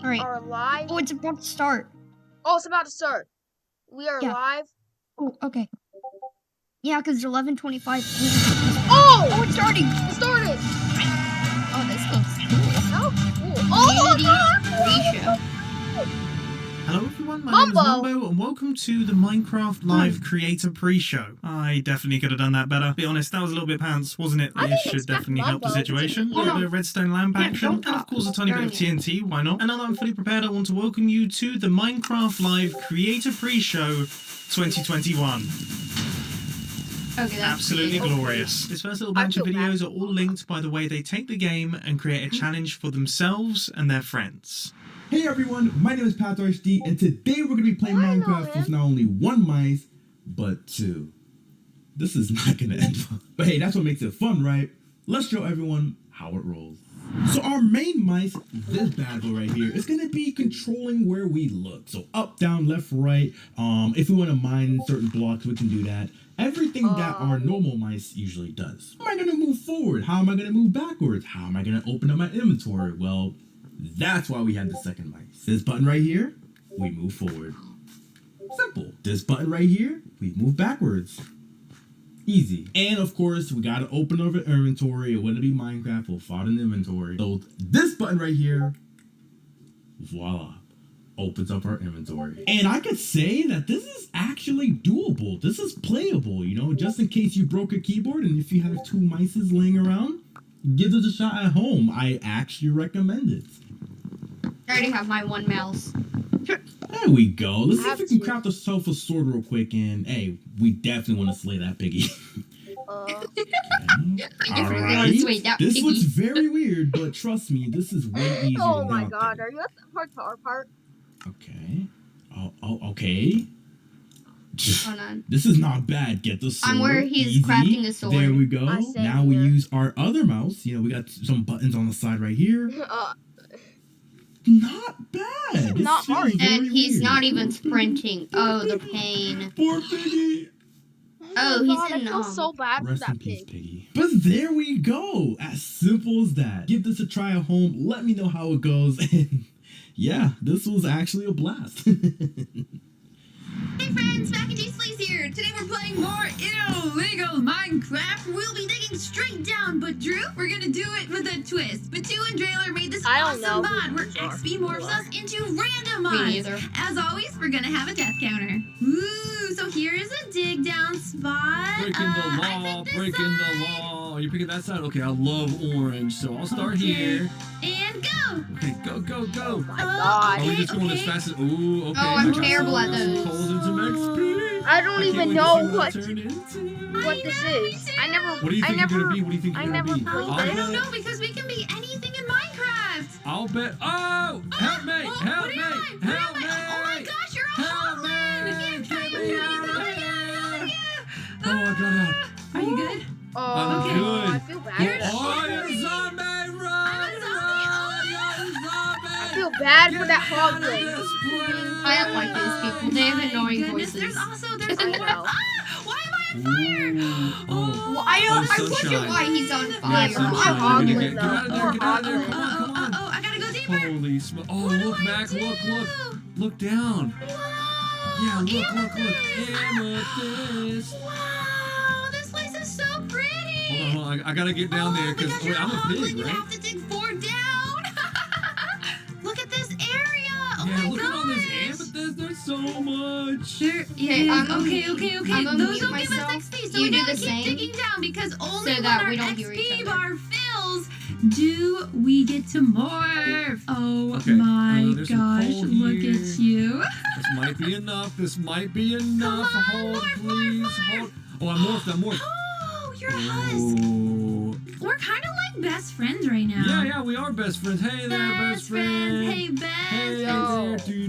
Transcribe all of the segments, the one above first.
Alright. are live. Oh, it's about to start. Oh, it's about to start. We are live. Oh, okay. Yeah, because 11:25. Oh, it's starting. It started. Oh, this looks cool. Oh, cool. Oh, Pre-show. Hello everyone, my name is Mumbo and welcome to the Minecraft Live Creator Pre-Show. I definitely could have done that better. Be honest, that was a little bit pants, wasn't it? It should definitely help the situation. A little bit of redstone lamp action, and of course a tiny bit of TNT, why not? And now that I'm fully prepared, I want to welcome you to the Minecraft Live Creator Pre-Show 2021. Okay, absolutely glorious. This first little batch of videos are all linked by the way they take the game and create a challenge for themselves and their friends. Hey everyone, my name is PathRHD, and today we're going to be playing Minecraft with not only one mice, but two. This is not going to end fun. But hey, that's what makes it fun, right? Let's show everyone how it rolls. So our main mice, this bad boy right here, is going to be controlling where we look. So up, down, left, right. If we want to mine certain blocks, we can do that. Everything that our normal mice usually does. How am I going to move forward? How am I going to move backwards? How am I going to open up my inventory? Well, that's why we have the second mice. This button right here, we move forward. Simple. This button right here, we move backwards. Easy. And of course, we gotta open up an inventory. It wouldn't be Minecraft, we'll find an inventory. So this button right here, voila, opens up our inventory. And I could say that this is actually doable. This is playable, you know, just in case you broke a keyboard and if you have two mices laying around, give this a shot at home. I actually recommend it. I already have my one mouse. There we go. Let's see if we can craft ourselves a sword real quick. And hey, we definitely want to slay that piggy. Alright. This looks very weird, but trust me, this is way easier. Oh my god, are you at the hardcore part? Okay. Okay. Hold on. This is not bad. Get the sword. I'm where he's crafting the sword. There we go. Now we use our other mouse. You know, we got some buttons on the side right here. Not bad. It's not hard. And he's not even sprinting. Oh, the pain. Poor piggy. Oh, he's in I feel so bad for that pig. Piggy. But there we go. As simple as that. Give this a try at home. Let me know how it goes. And yeah, this was actually a blast. Hey friends, Mac and Cheese Slays here. Today we're playing more illegal Minecraft. We'll be digging straight down, but Drew, we're gonna do it with a twist. Batu and Drailer made this awesome mod where XP morphs us into random mods. As always, we're gonna have a death counter. Ooh, so here is a dig down spot. Breaking the law, breaking the law. Are you picking that side? Okay, I love orange, so I'll start here. And go! Okay, go, go, go. Oh my god. Are we just going as fast as... Ooh, okay. Oh, I'm terrible at those. Holding some XP. I don't even know what this is. What do you think you're gonna be? What do you think you're gonna be? I don't know, because we can be anything in Minecraft. I'll bet... Oh! Help me! Help me! Help me! Oh my gosh, you're a hoglin! Oh, I got out. Are you good? I'm good. I feel bad. Oh, you're a zombie! Run! I feel bad for that hoglin. I don't like these people. They have annoying voices. There's why am I on fire? Well, I wonder why he's on fire. I'm hoglin Get out of there, get out of there. Come on, come on. Oh, I gotta go deeper. Holy smoke. Oh, look, Mac, look. Look down. Whoa. Yeah, look. Amethyst. Wow, this place is so pretty. Hold on. I gotta get down there because I'm a pig, You right? have to dig 4 down. Look at this area. Oh yeah, my look at all this gosh. amethyst. There's so much. Okay. I'm gonna Those mute don't give us myself. XP, so You we do gotta the keep same, digging down because only so when that our we don't hear each XP other. bar fills do we get to morph. Oh Okay, my there's some gosh, coal look here. at you. This might be enough. Hold, Come on, please. morph. Hold. Oh, I'm morphed. Oh, you're a husk. Oh. We're kind of like best friends right now. Yeah, we are best friends. Hey there, best friend. Hey, best. Hey there. Do.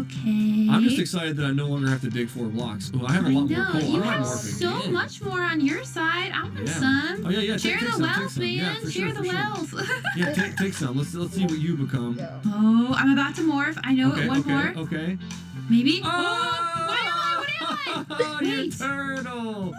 Okay. I'm just excited that I no longer have to dig 4 blocks. Oh, I have a lot more coal. You I'm have morphing. so much more on your side. I want some. Oh yeah. Share Take the some, wealth, man. Yeah, for Share sure, the for sure. wealth. Yeah, take some. Let's see what you become. Oh, I'm about to morph. I know it. One more. Okay. Maybe. Oh! What am I? Oh, you Wait. turtle. What?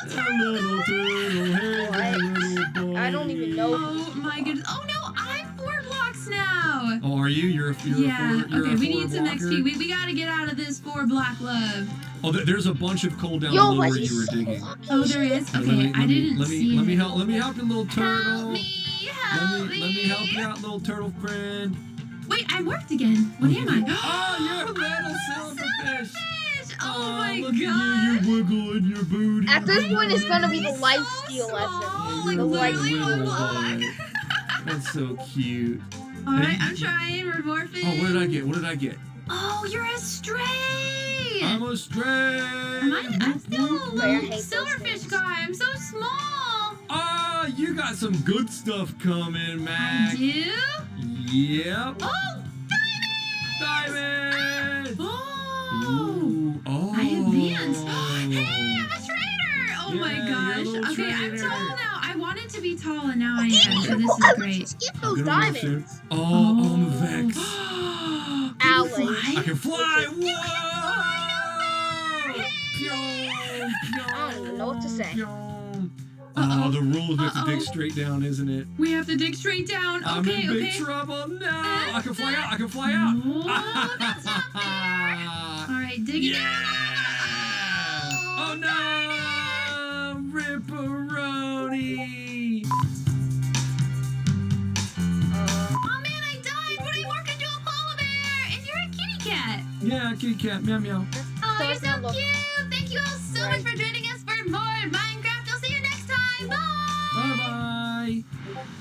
I'm a little turtle. Hey, little boy. I don't even know. Oh my goodness. Oh no, I'm 4 blocks now. Oh, are you? You're Yeah. you're Okay, a we forward need some walker? XP. We gotta get out of this 4 block love. Oh, there's a bunch of coal down Yo, below but where he's you were so digging. fucking Oh, there is? Here, Okay, I didn't see let me it. help you, little turtle. Help me! Help me! Let me help you out, little turtle friend. Wait, I worked again. What am I? Oh, you're a little silverfish. Silverfish! Oh my look god! At you wiggling your booty. At this point, it's gonna be the He's life so steal small, lesson. like The life literally wiggle 1 block. bug. That's so cute. Alright, I'm trying. We're morphing. Oh, what did I get? What did I get? Oh, you're a stray! I'm a stray. I'm still a Wait, I little hate those silverfish things. guy. I'm so small. Ah, you got some good stuff coming, I Mac. do? Yep. Oh, Diamond. Oh! Ooh, oh. I advanced. Hey, I'm a trader! Oh my Yeah, you're a gosh. little Okay, I'm trader. tall now. I wanted to be tall and now I am, so this is great. Skip I'm those gonna run soon. diamonds. Oh, I'm a Vex. Can you Owly. I fly? can fly. Whoa! I don't even know what to say. Oh, the rules we have to dig Uh-oh. straight down, isn't it? We have to dig straight down. I'm Okay, in big okay. trouble. No, I can fly out. I can fly out. Oh, that's not fair. All right, dig it Yeah! down. Oh no! Ripperoni! Oh man, I died. What I morphed into a polar bear, and you're a kitty cat. Yeah, kitty cat, meow meow. Oh, you're Does so not look- cute. Thank you all so much for joining us for more Minecraft. I'll see you next time. Bye. Bye bye!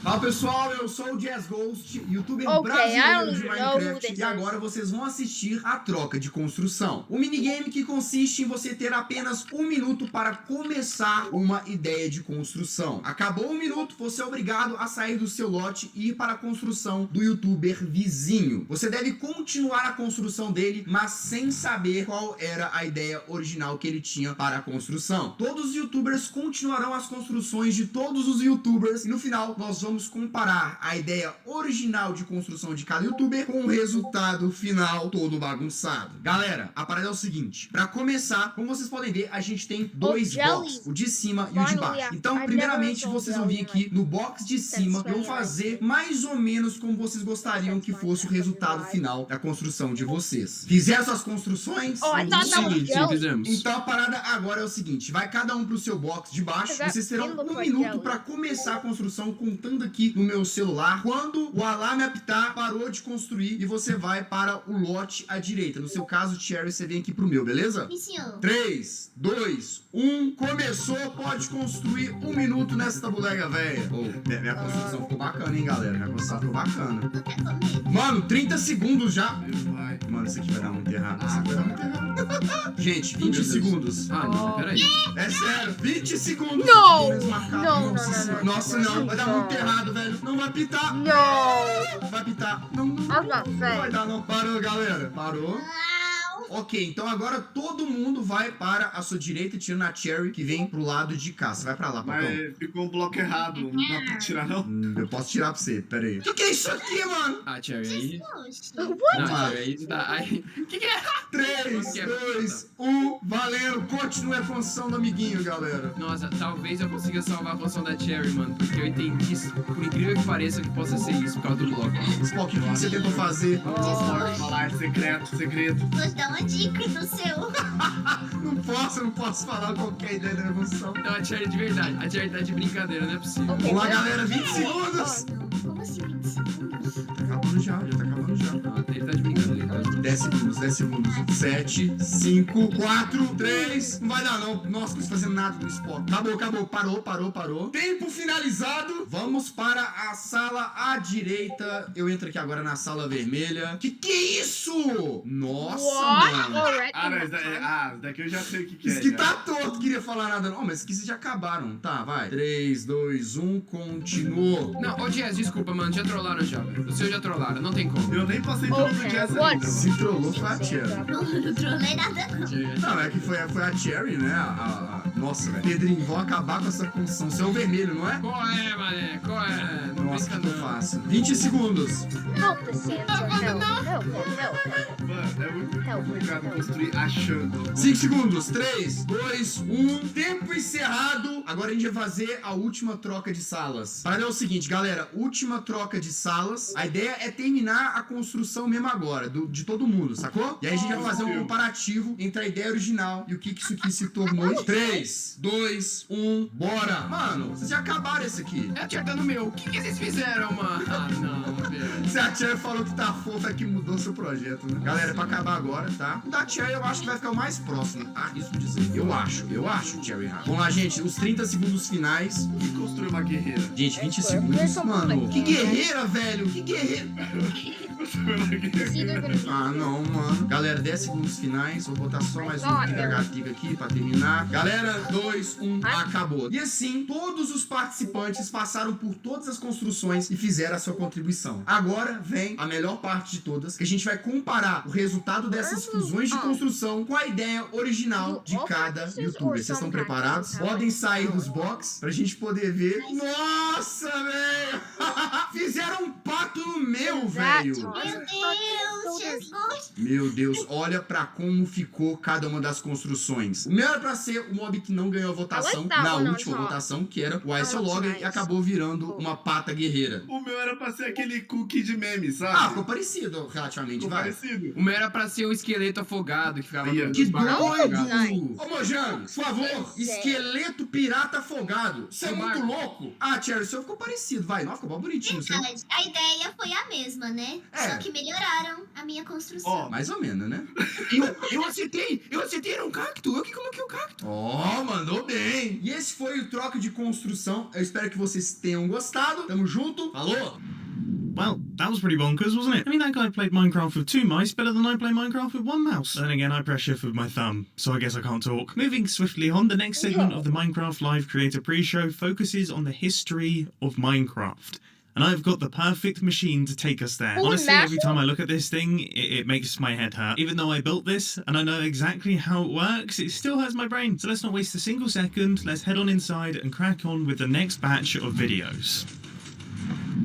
Fala pessoal, eu sou o Jazz Ghost, youtuber Okay, I brasileiro don't de even know who Minecraft, this e agora vocês vão assistir a troca de construção. Um minigame que consiste em você ter apenas 1 minuto para começar uma ideia de construção. Acabou 1 minuto, você é obrigado a sair do seu lote e ir para a construção do youtuber vizinho. Você deve continuar a construção dele, mas sem saber qual era a ideia original que ele tinha para a construção. Todos os youtubers continuarão as construções de todos os youtubers e no final nós vamos comparar a ideia original de construção de cada youtuber com o resultado final todo bagunçado. Galera, a parada é o seguinte, para começar, como vocês podem ver, a gente tem 2 jelly. boxes, o de cima e o de baixo. Então, primeiramente, vocês vão vir aqui no box de cima e vão fazer mais ou menos como vocês gostariam que fosse o resultado final da construção de vocês. Fizeram suas construções? Oh, I thought that was Sim, jelly. fizemos. Então a parada agora é o seguinte, vai cada um pro seu box de baixo, vocês terão 1 minuto para começar a construção, contando aqui no meu celular. Quando o alarme apitar, parou de construir e você vai para o lote à direita. No seu caso, Cherry, você vem aqui pro meu, beleza? Sim, senhor. 3, 2, 1, começou, pode construir 1 minuto nessa bodega, velha. Minha construção ficou bacana, hein, galera? Minha construção ficou bacana. Eu quero comer. Mano, 30 segundos já. Mano, isso aqui vai dar muito errado. Isso aqui vai dar muito errado. Gente, 20 segundos. Ah, não, peraí. É sério, 20 segundos. Não. Menos marcado. Não, Nossa não, não, senhora. não. Nossa, não. Vai dar Não. muito errado, velho. Não vai pitar. No. Vai pitar. Não, não. I was not Não vai saying. dar, não. Parou, galera. Parou. Ok, então agora todo mundo vai para a sua direita, tirando a Cherry, que vem pro lado de cá. Você vai pra lá, Papão. Mas ficou um bloco errado, não dá pra tirar não? Eu posso tirar pra você, pera aí. O que é isso aqui, mano? Ah, Cherry, aí... Poxa. Não, lá. Cherry, aí tá... Aí... Que é? 3, 2, 1, valendo. Continue a construção do amiguinho, galera. Nossa, talvez eu consiga salvar a função da Cherry, mano. Porque eu entendi isso, por incrível que pareça, que possa ser isso por causa do bloco. Spock, o que você tentou fazer? Não posso falar, é secreto, segredo. Vou dar uma dica no seu. Não posso falar qualquer ideia da evolução. Então a Cherry de verdade. A Cherry tá de brincadeira, não é possível. Ok. Vamos lá, galera, 20 segundos. Como assim 20 segundos? Tá acabando já tá acabando já. Não, ele tá de brincadeira. Ele tá de... 10 segundos, 10 segundos. 7, 5, 4, 3. Não vai dar, não. Nossa, não estou fazendo nada no Spock. Acabou. Parou. Tempo finalizado. Vamos para a sala à direita. Eu entro aqui agora na sala vermelha. Que é isso? Nossa, What? mano. Already? Ah, não, isso daqui eu já sei o que Isso é. aqui já. tá torto, queria falar nada não. Mas isso aqui vocês já acabaram. Tá, vai. 3, 2, 1, continuou. Não, ô Jazz, desculpa, mano. Já trollaram já, velho. O seu já trollaram, não tem como. Eu nem passei pelo Okay, Jazz what? ainda, mano. Se trollou foi a Cherry. Não trolei nada, não. Não, é que foi a Cherry, né? Nossa, velho. Pedrinho, vão acabar com essa construção. Você é o vermelho, não é? Qual é, mané? Qual é? Não Nossa, brinca que eu não. faço. 20 segundos. Help the Santa. Help him. Mano, é muito Help, complicado help. construir achando. 5 segundos. 3, 2, 1. Tempo encerrado. Agora a gente vai fazer a última troca de salas. Para é o seguinte, galera. Última troca de salas. A ideia é terminar a construção mesmo agora, de todo mundo, sacou? E aí a gente vai fazer um comparativo entre a ideia original e o que isso aqui se tornou. 3, 2, 1, bora! Mano, vocês já acabaram esse aqui. É acertando o meu. O que vocês fizeram, mano? Ah, não, velho. Se a Cherry falou que tá fofa, é que mudou seu projeto, né? Galera, é pra acabar agora, tá? O da Cherry eu acho que vai ficar o mais próximo. Ah, isso dizer. Eu acho, Cherry Hard. Vamos lá, gente. Os 30 segundos finais. E construir uma guerreira. Gente, 20 segundos, mano. Que guerreira, velho. Que guerreira. Construir uma guerreira. Ah, não, mano. Galera, 10 segundos finais. Vou botar só mais um pica-pica aqui pra terminar. Galera, 2, 1, acabou. E assim, todos os participantes passaram por todas as construções e fizeram a sua contribuição. Agora vem a melhor parte de todas, que a gente vai comparar o resultado dessas fusões de construção com a ideia original de cada youtuber. Vocês estão preparados? Podem sair dos box pra gente poder ver. Nossa, velho! Fizeram um pato no meu, velho! Meu Deus, Jesus! Meu Deus, olha pra como ficou cada uma das construções. O meu era pra ser o mob que não ganhou a votação na última votação, que era o Ice Logger, e acabou virando uma pata guerreira. O meu era pra ser aquele cookie de meme, sabe? Ah, ficou parecido relativamente, Ficou vai. parecido. O meu era pra ser o esqueleto afogado que ficava Aí, no Que barco doido! afogado. Ô, Mojang, por favor, esqueleto pirata afogado. Isso é No muito barco. louco. Ah, Cherry, o seu ficou parecido, vai. Não, ficou bom bonitinho, seu. Verdade, a ideia foi a mesma, né? É. Só que melhoraram a minha construção. Ó, Mais ou menos, né? Eu acertei, era um cacto. Eu que coloquei o cacto. Ó, mandou bem. E esse foi o troca de construção. Eu espero que vocês tenham gostado. Tamo junto. Falou! Well, that was pretty bonkers, wasn't it? I mean, that guy played Minecraft with 2 mice better than I play Minecraft with 1 mouse. Then again, I press shift with my thumb, so I guess I can't talk. Moving swiftly on, the next segment of the Minecraft Live Creator Pre-Show focuses on the history of Minecraft. And I've got the perfect machine to take us there. Oh, Honestly, mash every time I look at this thing, it makes my head hurt. Even though I built this, and I know exactly how it works, it still hurts my brain. So let's not waste a single second, let's head on inside and crack on with the next batch of videos.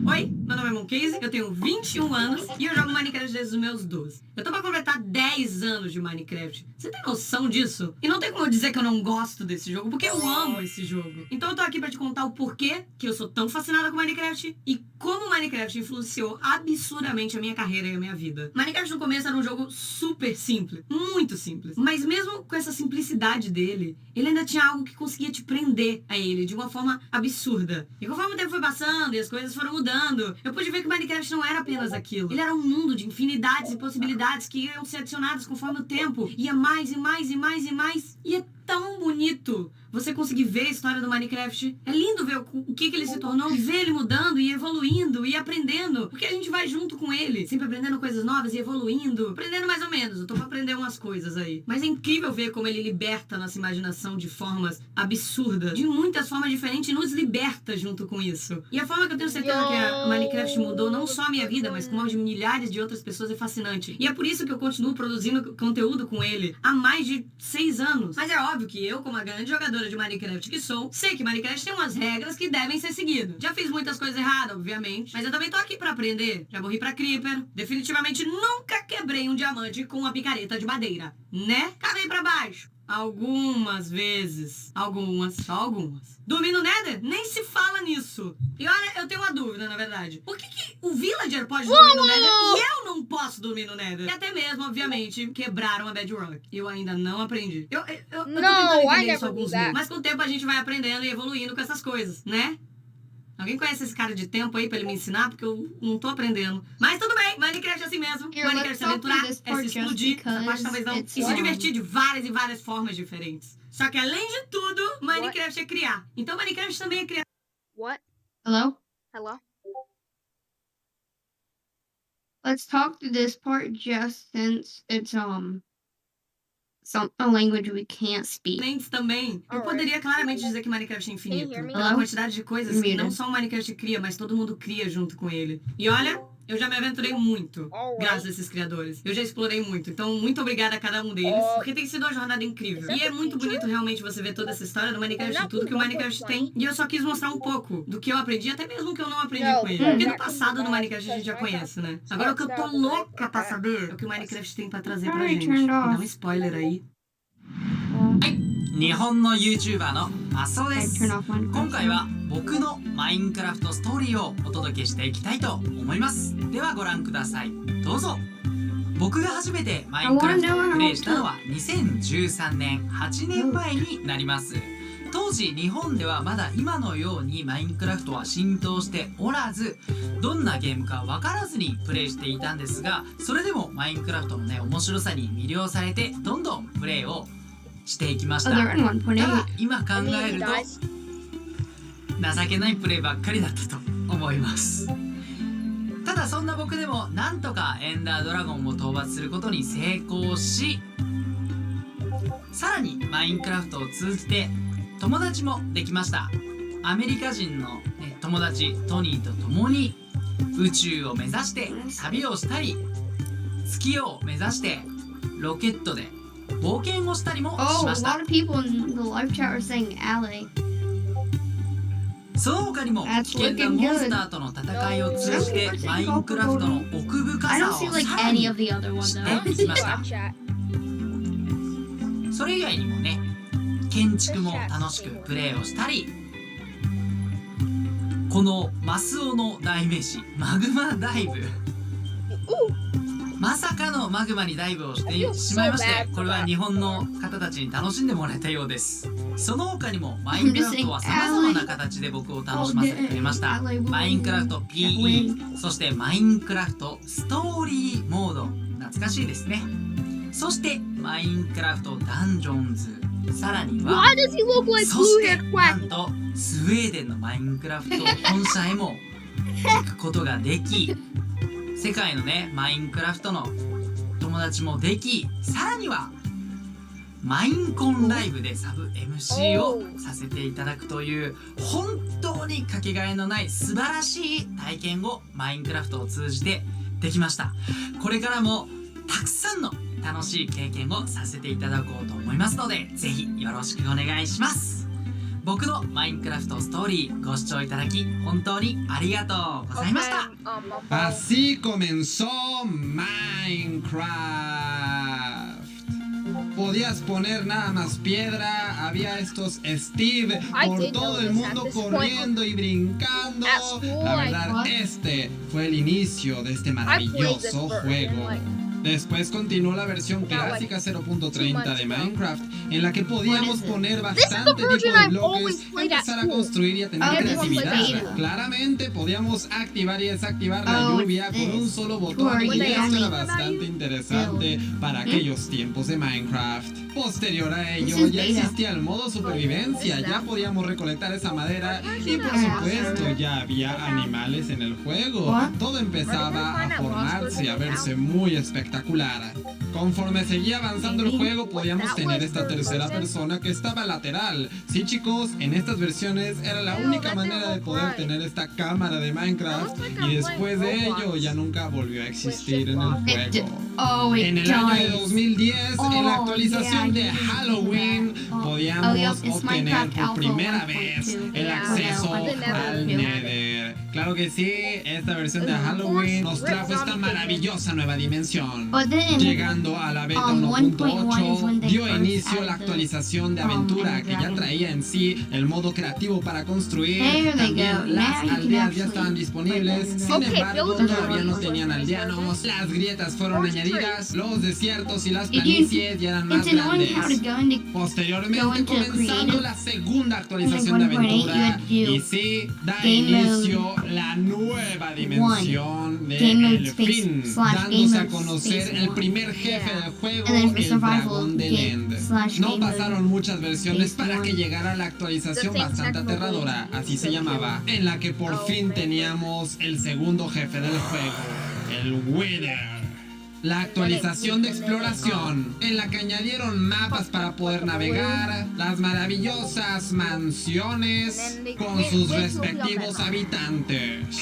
Oi, meu nome é Moncase, eu tenho 21 anos e eu jogo Minecraft desde os meus 12. Eu tô pra completar 10 anos de Minecraft. Você tem noção disso? E não tem como eu dizer que eu não gosto desse jogo, porque eu amo esse jogo. Então eu tô aqui pra te contar o porquê que eu sou tão fascinada com Minecraft e como Minecraft influenciou absurdamente a minha carreira e a minha vida. Minecraft no começo era um jogo super simples, muito simples. Mas mesmo com essa simplicidade dele, ele ainda tinha algo que conseguia te prender a ele de uma forma absurda. E conforme o tempo foi passando e as coisas foram mudando, eu pude ver que Minecraft não era apenas aquilo. Ele era um mundo de infinidades e possibilidades que iam ser adicionadas conforme o tempo. Ia mais e mais e mais e mais. E é tão bonito você conseguir ver a história do Minecraft. É lindo ver o que ele se tornou, ver ele mudando e evoluindo e aprendendo. Porque a gente vai junto com ele, sempre aprendendo coisas novas e evoluindo. Aprendendo mais ou menos, eu tô pra aprender umas coisas aí. Mas é incrível ver como ele liberta nossa imaginação de formas absurdas. De muitas formas diferentes e nos liberta junto com isso. E a forma que eu tenho certeza que a Minecraft mudou não só a minha vida, mas como a de milhares de outras pessoas é fascinante. E é por isso que eu continuo produzindo conteúdo com ele há mais de 6 anos. Mas é óbvio que eu, como a grande jogadora de Minecraft que sou, sei que Minecraft tem umas regras que devem ser seguidas. Já fiz muitas coisas erradas, obviamente, mas eu também tô aqui pra aprender. Já morri pra Creeper. Definitivamente nunca quebrei um diamante com uma picareta de madeira, né? Cavei pra baixo. Algumas vezes. Só algumas. Dormir no Nether? Nem se fala nisso. E olha, eu tenho uma dúvida, na verdade. Por que o Villager pode dormir no Nether e eu não posso dormir no Nether? E até mesmo, obviamente, quebraram a Bedrock. Eu ainda não aprendi. Eu tô tentando entender isso há alguns meses. Mas com o tempo a gente vai aprendendo e evoluindo com essas coisas, né? Alguém conhece esse cara de tempo aí pra ele me ensinar? Porque eu não tô aprendendo. Mas tudo bem, Minecraft é assim mesmo. Minecraft é se aventurar, é se explodir, essa parte talvez não. E se divertir de várias e várias formas diferentes. Só que além de tudo, Minecraft é criar. Então Minecraft também é criar. What? Hello? Hello? Let's talk through this part just since it's a language we can't speak. Diferentes também. Eu Alright. poderia claramente dizer que Minecraft é infinito. Can you hear me? Pela Hello? quantidade de coisas que Muted. não só o Minecraft cria, mas todo mundo cria junto com ele. E olha, Eu já me aventurei muito, graças a esses criadores. Eu já explorei muito, então muito obrigada a cada um deles, porque tem sido uma jornada incrível. E é muito bonito realmente você ver toda essa história do Minecraft e tudo que o Minecraft tem. E eu só quis mostrar um pouco do que eu aprendi, até mesmo que eu não aprendi com ele. Porque do passado do Minecraft a gente já conhece, né? Agora o que eu tô louca pra saber é o que o Minecraft tem pra trazer pra gente. Dá um spoiler aí. 日本の YouTuber のマスオです。今回は僕のマインクラフトストーリーをお届けしていきたいと思います。ではご覧ください。どうぞ。僕が初めてマインクラフトをプレイしたのは2013年8年前になります。当時日本ではまだ今のようにマインクラフトは浸透しておらず、どんなゲームか分からずにプレイしていたんですが、それでもマインクラフトのね面白さに魅了されてどんどんプレイをしていきました。ただ今考えると情けないプレイばっかりだったと思います。ただそんな僕でもなんとかエンダードラゴンを討伐することに成功し、さらにマインクラフトを通じて友達もできました。アメリカ人の、ね、友達トニーと共に宇宙を目指して旅をしたり、月を目指してロケットで冒険をしたりもしました。その他にも危険なモンスターとの戦いを通じてマインクラフトの奥深さをさらに知っていきました。それ以外にもね、建築も楽しくプレイをしたり、このマスオの代名詞マグマダイブ、まさかのマグマにダイブをしてしまいまして、これは日本の方たちに楽しんでもらえたようです。その他にもマインクラフトはさまざまな形で僕を楽しませてくれました。マインクラフト PE、 そしてマインクラフトストーリーモード、懐かしいですね。そしてマインクラフトダンジョンズ、さらにはそしてなんとスウェーデンのマインクラフト本社へも行くことができ、世界のねマインクラフトの友達もでき、さらにはマインコンライブでサブ MC をさせていただくという本当にかけがえのない素晴らしい体験をマインクラフトを通じてできました。これからもたくさんの楽しい経験をさせていただこうと思いますので、ぜひよろしくお願いします。僕のマインクラフトストーリーご視聴いただき本当にありがとうございました。Así comenzó Minecraft. Podías poner nada más piedra, había estos Steve por todo el mundo corriendo y brincando. La verdad, este fue el inicio de este maravilloso juego. Después continuó la versión clásica 0.30 de Minecraft, en la que podíamos poner bastante tipo de bloques, empezar a construir y a tener creatividad. Claramente podíamos activar y desactivar la lluvia con un solo botón, y eso era bastante interesante para aquellos tiempos de Minecraft. Posterior a ello ya existía el modo supervivencia, ya podíamos recolectar esa madera y por supuesto ya había animales en el juego. Todo empezaba a formarse y a verse muy espectacular. Conforme seguía avanzando el juego podíamos tener esta tercera persona que estaba lateral. Sí chicos, en estas versiones era la única manera de poder tener esta cámara de Minecraft, y después de ello ya nunca volvió a existir en el juego. En el año de 2010, en la actualización de Halloween, podíamos obtener por primera vez el acceso al Nether. Claro que sí, esta versión de Halloween nos trajo esta maravillosa nueva dimensión. Llegando a la beta 1.8, dio inicio la actualización de aventura, que ya traía en sí el modo creativo para construir. También las aldeas ya estaban disponibles, sin embargo todavía no tenían aldeanos. Las grietas fueron añadidas, los desiertos y las planicies ya eran más grandes. Posteriormente comenzando la segunda actualización de aventura, y sí, da inicio la nueva dimensión de El Fin, dándose a conocer el primer jefe del juego, el dragón del End. No pasaron muchas versiones para que llegara la actualización bastante aterradora, así se llamaba, en la que por fin teníamos el segundo jefe del juego, el Wither. La actualización de exploración, en la que añadieron mapas para poder navegar, las maravillosas mansiones con sus respectivos habitantes.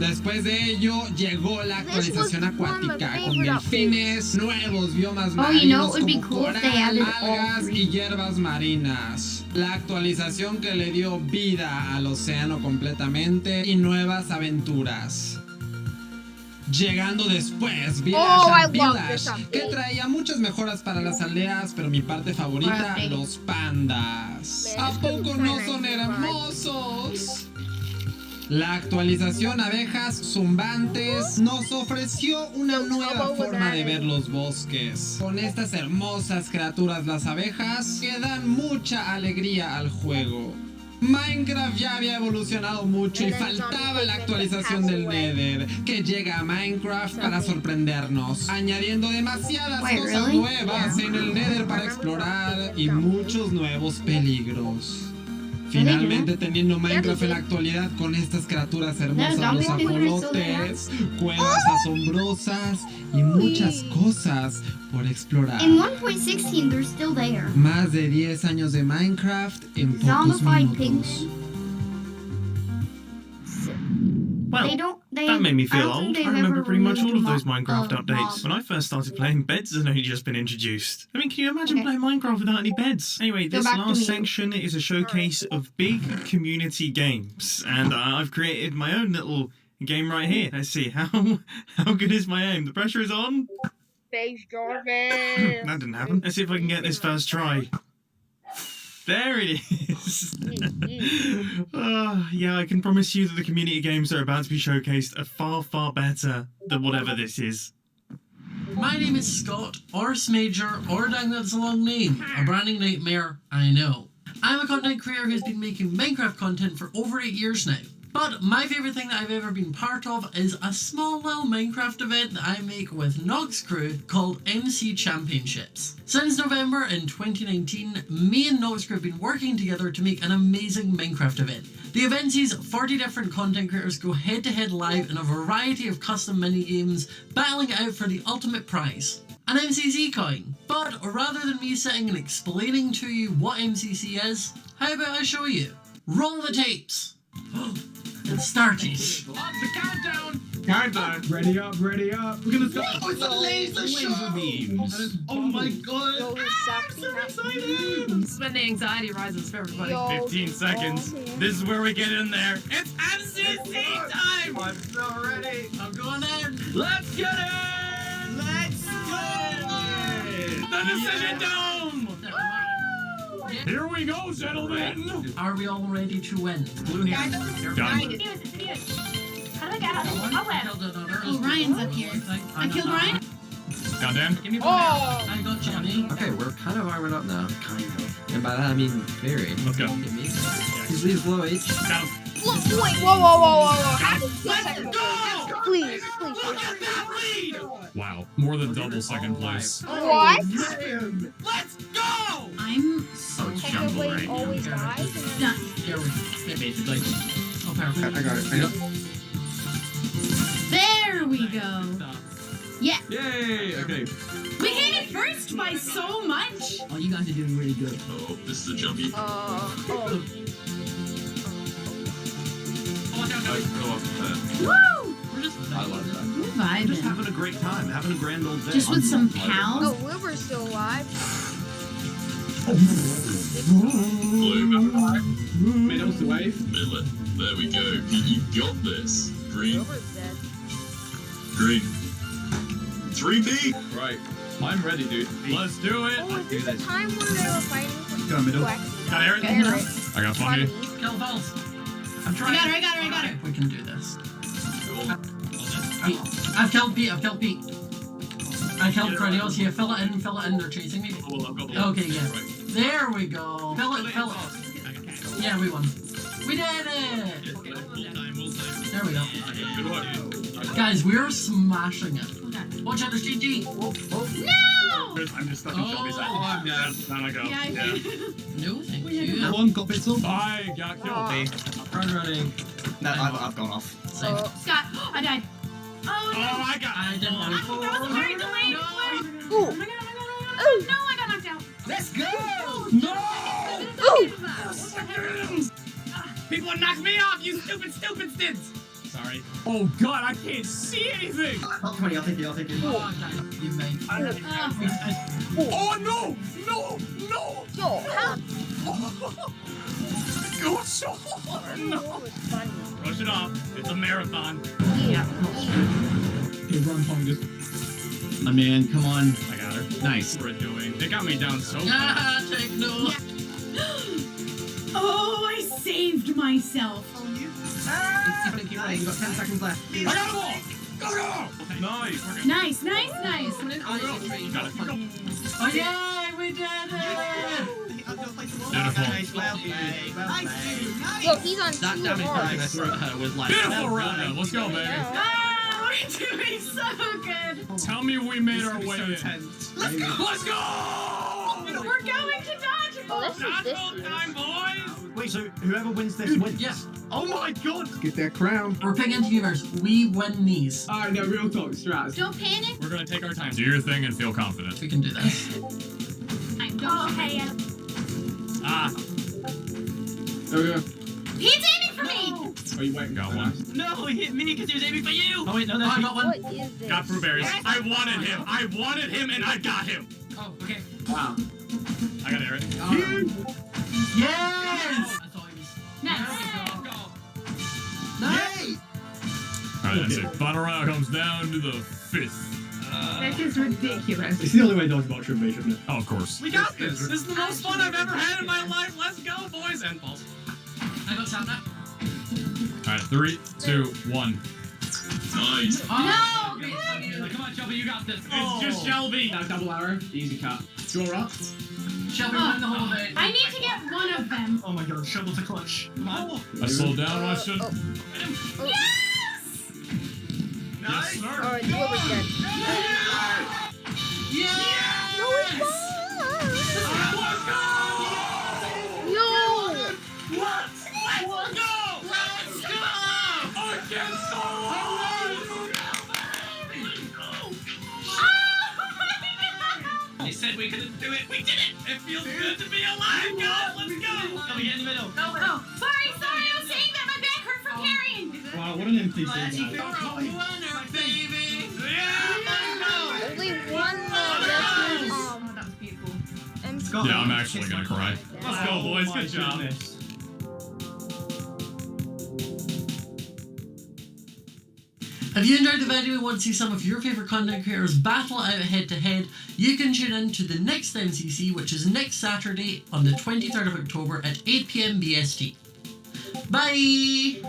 Después de ello llegó la actualización acuática con delfines, nuevos biomas Oh, you know, marinos it would be como cool if they coral, added all algas three. y hierbas marinas. La actualización que le dio vida al océano completamente y nuevas aventuras. Llegando después, Village, que traía muchas mejoras para las aldeas, pero mi parte favorita, los pandas. ¿A poco no son hermosos? La actualización Abejas Zumbantes nos ofreció una nueva forma de ver los bosques. Con estas hermosas criaturas, las abejas, que dan mucha alegría al juego. Minecraft ya había evolucionado mucho y faltaba la actualización del Nether, que llega a Minecraft para sorprendernos, añadiendo demasiadas cosas nuevas en el Nether para explorar y muchos nuevos peligros. Finalmente teniendo Minecraft en la actualidad con estas criaturas hermosas, los ajolotes, cuevas asombrosas y muchas cosas por explorar. In 1.16, they're still there. Más de 10 años de Minecraft en pocos minutos. Well, that made me feel old. I remember pretty much all of those Minecraft updates. When I first started playing, beds had only just been introduced. I mean, can you imagine playing Minecraft without any beds? Anyway, this last section is a showcase of big community games. And I've created my own little game right here. Let's see, how good is my aim? The pressure is on? Face Jarvis. That didn't happen. Let's see if I can get this first try. There it is. Yeah, I can promise you that the community games that are about to be showcased are far, far better than whatever this is. My name is Scott, or Smager, or dang that's a long name. A branding nightmare, I know. I'm a content creator who's been making Minecraft content for over 8 years now. But my favourite thing that I've ever been part of is a small little Minecraft event that I make with Nox Crew called MC Championships. Since November in 2019, me and Nox Crew have been working together to make an amazing Minecraft event. The event sees 40 different content creators go head to head live in a variety of custom mini games, battling it out for the ultimate prize, an MCC coin. But rather than me sitting and explaining to you what MCC is, how about I show you? Roll the tapes! It started. The countdown! Countdown. Ready up, ready up. We're gonna start. Oh, it's a laser show! Beams. Oh my god! I'm so excited! This is when the anxiety rises for everybody. 15 seconds. This is where we get in there. It's MCC time! I'm so ready. I'm going in! Let's get it! Let's go! The Decision Dome! Here we go, gentlemen! Are we all ready to win? Blue here. Done. Oh, Ryan's up here. I killed Ryan? Goddamn. Give me one now. I got Johnny. Okay, we're kind of armored up now. Kind of. And by that I mean very. Let's go. He's low H. Down. Wait, whoa. Let's go! Please. Look at that lead! Wow, more than double second place. What? Let's go! I'm so jumbled right now. Always dies. done. Here we go. Basically. Oh, perfect. I got it. There we go. Yeah. Yay! Okay. We came in first by so much. Oh, you guys are doing really good. Oh, this is a jumpy. Woo! We're just I love that. We're I'm just vibing. having a great time, having a grand old day. Just with some pals. Oh, Wilbur's still alive. Blue, Middle's away. Millet. There we go. You got this. Green. Wilbur's dead. Green. 3P. Right. I'm ready, dude. Let's do it. Oh, is this the time where they were fighting? Got middle. Got Aaron. Eric. I got Funny. Kill falls. I'm trying. I got it. We can do this. I've killed Pete. I killed Cranios here. Fill it in. They're chasing me. Okay, yeah. There we go. Fill it. Yeah, we won. We did it! There we go. Guys, we're smashing it. Watch out, there's GG. No! I'm just stuck in Shelby's side. Oh, I'm dead. Down I go. Yeah. No, thank you. One got pistol. I got killed. Running. No, I've gone off. Same. Scott, I died. Oh, no. Oh, I got. I didn't want to. That was a very delayed flip. Ooh. Oh my god, oh no, I got knocked out. Let's go! No! What the heck? People knocked me off, you stupid stids! sorry. Oh god, I can't see anything! 20, I'll take it. Oh, you mate. Oh no! No! No! Yo, how? Go so no! Brush it off. It's a marathon. Yeah. Hey, run, Fungus. My man, come on. I got her. Nice. What we're doing. They got me down so far. Ah, take no. Oh, I saved myself. Keep running. You've got 10 seconds left. I got them all! Go! Nice. We're good. Nice. Got it. Go. Oh, yay, we did it! Beautiful. Yo, he's on That two damage hard. I threw at her was like... Beautiful round. Let's go, baby. Oh, we're doing so good. Tell me we made our way in. Let's go. Let's go! We're going to dodgeball. This is this Dodgeball year. time, boys! Wait, so whoever wins this wins? Yes. Oh my god! Get that crown. We're picking into viewers. We win these. Alright, no, real talk, strats. Don't panic. We're gonna take our time. Do your thing and feel confident. We can do this. Oh, hey. Ah, There we go. He's aiming for me. Oh, you waiting? got one. No, he hit me because he was aiming for you! Oh, wait, no, I got one. What is this? Got blueberries. I wanted him and I got him! Oh, okay. Wow. I got Eric. Yes! I thought he was... Nice. Nice! Alright, that's it. Final round comes down to the 5th. This is ridiculous. It's the only way dodgeball should be, shouldn't it? Oh, of course. We got this! This is the most fun I've ever had in my life! Let's go, boys! And balls. I got Sam now. Alright, 3, 2, 1. Nice. No. Come on, Shelby, you got this. It's just Shelby! Now, double arrow. Easy cut. Draw up. Shelby won the whole day. I need to get one of them. Oh my god, shovel to clutch. Come on. I slowed down when I should. Yes. Yes, sir. Alright, what was that? Yeah! No, it's not. Yo. Let's go! Against the They said we couldn't do it. We did it! It feels good to be alive, guys! Let's go! Come get in the middle. No. Sorry. I was saying that my back hurt from carrying. Wow, what an NPC, guys. You're a winner, baby! Only one left. That was beautiful. Yeah, I'm actually gonna cry. Let's go, boys. Good job. If you enjoyed the video and want to see some of your favourite content creators battle out head to head, you can tune in to the next MCC, which is next Saturday on the 23rd of October at 8 PM BST. Bye!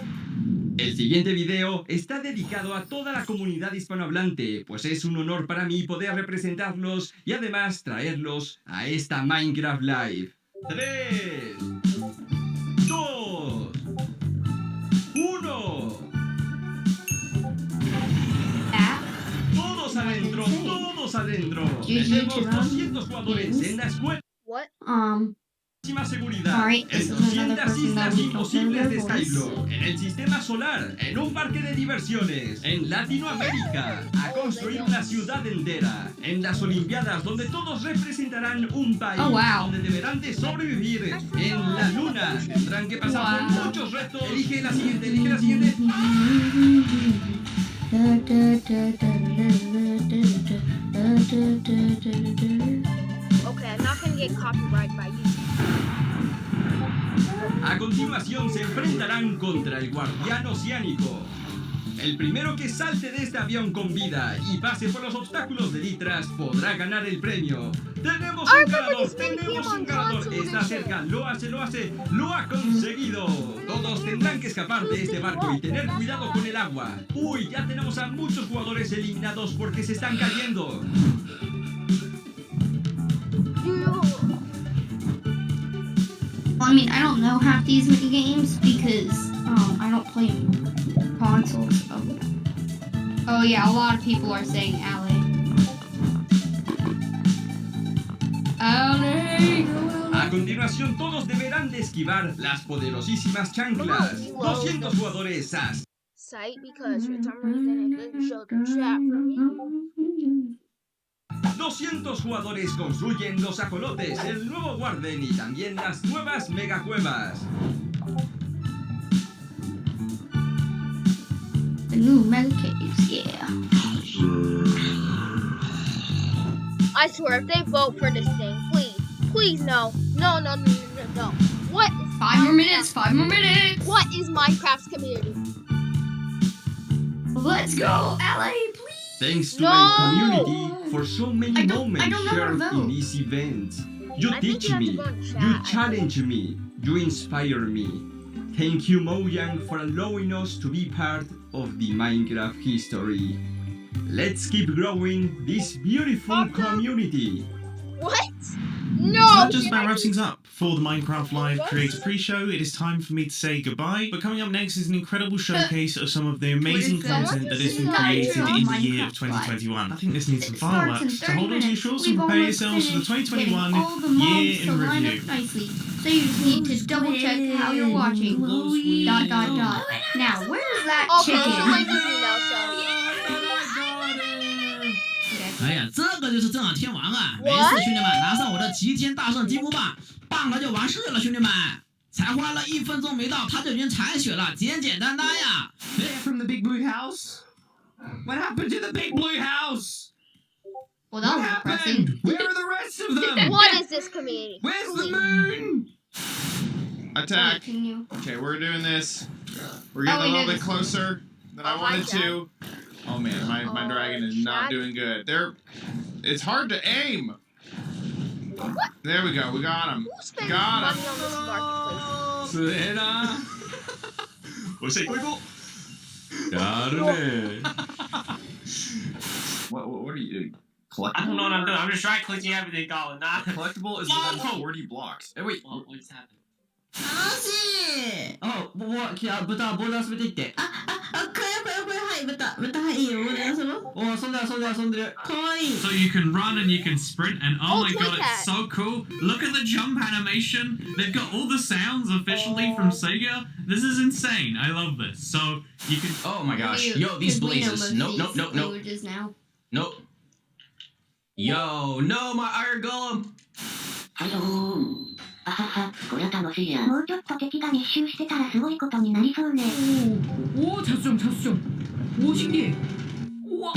El siguiente video está dedicado a toda la comunidad hispanohablante, pues es un honor para mí poder representarlos y además traerlos a esta Minecraft Live. 3, 2, 1. Todos adentro, todos adentro. Tenemos 200 jugadores en la escuela. What? Máxima seguridad, en 200 islas imposibles de Skyblock, en el sistema solar, en un parque de diversiones, en Latinoamérica, a construir una ciudad entera, en las Olimpiadas donde todos representarán un país, donde deberán de sobrevivir, en la luna, tendrán que pasar por muchos retos. Elige la siguiente, elige la siguiente. Okay, I'm not gonna get copyrighted by you. A continuación se enfrentarán contra el guardián oceánico. El primero que salte de este avión con vida y pase por los obstáculos de litras podrá ganar el premio. ¡Tenemos un ganador! ¡Tenemos un ganador! Está cerca, lo hace, lo ha conseguido. Todos tendrán que escapar de este barco y tener cuidado con el agua. Uy, ya tenemos a muchos jugadores eliminados porque se están cayendo. I mean, I don't know half these mini games because I don't play consoles. Oh yeah, a lot of people are saying alley. A continuación, todos deberán de esquivar las poderosísimas chanclas. 200 jugadores as. Site because for some reason it didn't show the chat for me. 200 jugadores construyen los ajolotes, el nuevo Warden y también las nuevas megacuevas. The new mega caves, yeah. I swear, if they vote for this thing, please, no. No. What is 5 more minutes, 5 more minutes. What is Minecraft's community? Let's go, LA, please. Thanks to my community for so many moments I don't know shared where to vote. in these events. You I think teach you have to me, go in chat, you I challenge me, you inspire me. Thank you, Mojang, for allowing us to be part of the Minecraft history. Let's keep growing this beautiful community. What? So No! that just about wraps things up for the Minecraft Live Creator Pre-Show. It is time for me to say goodbye. But coming up next is an incredible showcase of some of the amazing content that has been created in the year of 2021. I think this needs some fireworks. So hold on to your shorts and prepare yourselves for the 2021 year in review. Nicely. So you just need to double check how you're watching. ... Now, where's that Okay, chicken? so when does he know, so... 哎呀，这个就是正好天王啊！没事，兄弟们，拿上我的齐天大圣金箍棒，棒了就完事了，兄弟们。才花了1分钟没到，他就已经残血了，简简单单呀。They're from the big blue house? What happened to the big blue house? Well, that What was happened? depressing. Where are the rest of them? What is this community? Where's the moon? Attack. Continue. Okay, we're doing this. We're getting a little bit closer than I wanted to. Oh man, my dragon is not doing good. It's hard to aim. There we go. We got him. Got him. 強えな。おっしゃ、行こう行こう。やるね。What are you doing? Collectible? I don't know what I'm doing. I'm just right clicking everything going. Nah. Collectible is when I'm already blocked. Hey, wait. What just happened? 楽しい。あ、豚ボール遊べていって。これはい豚はいいよ。ボール遊ぼう。お、遊んでる。かわいい。 So you can run and you can sprint, and oh my god, Cat. it's so cool. Look at the jump animation. They've got all the sounds officially from Sega. This is insane. I love this. So you can. Oh my gosh. Yo, these blazes. Nope. Languages now. Nope. Yo, no, my iron golem. これは楽しいや。もうちょっと敵が密集してたらすごいことになりそうね。오, 자수정. 오, 신기해. 우와.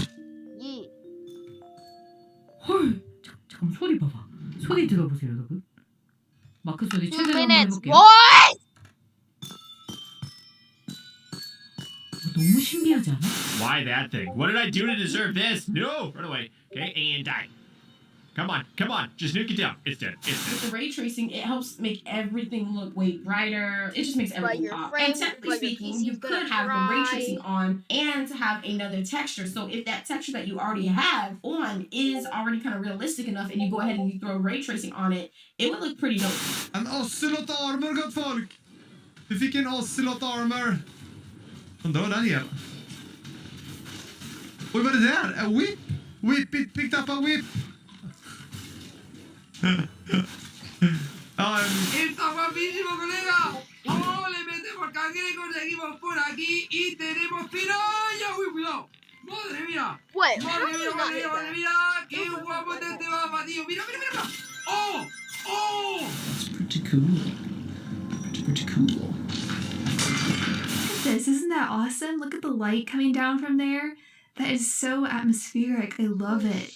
헐, 잠깐만 소리 봐봐. 소리 들어보세요, 여러분. 마크 소리 2 최대로 한번 minutes. 해볼게요. What? 너무 신기하지 않아? Why that thing? What did I do to deserve this? No! Run away. Okay, and die. Come on. Just nuke it down. It's dead. With the ray tracing, it helps make everything look way brighter. It just makes everything pop. And technically speaking, you could have the ray tracing on and have another texture. So if that texture that you already have on is already kind of realistic enough and you go ahead and you throw ray tracing on it, it would look pretty dope. En ocelot armor, gott folk! Vi fick en ocelot armor. De dör där hela. Oj, vad är det där? A whip? Whip it, picked up a whip. ¡Está guapísimo, colega! ¡Oh, le metemos cangrejo, seguimos por aquí y tenemos piraya! ¡Uy, cuidado! ¡Madre mía! Wait, ¡Madre mía! ¡Qué guapo te este mapa, tío! ¡Mira! ¡Oh! That's pretty cool. Pretty cool. Look at this. Isn't that awesome? Look at the light coming down from there. That is so atmospheric. I love it.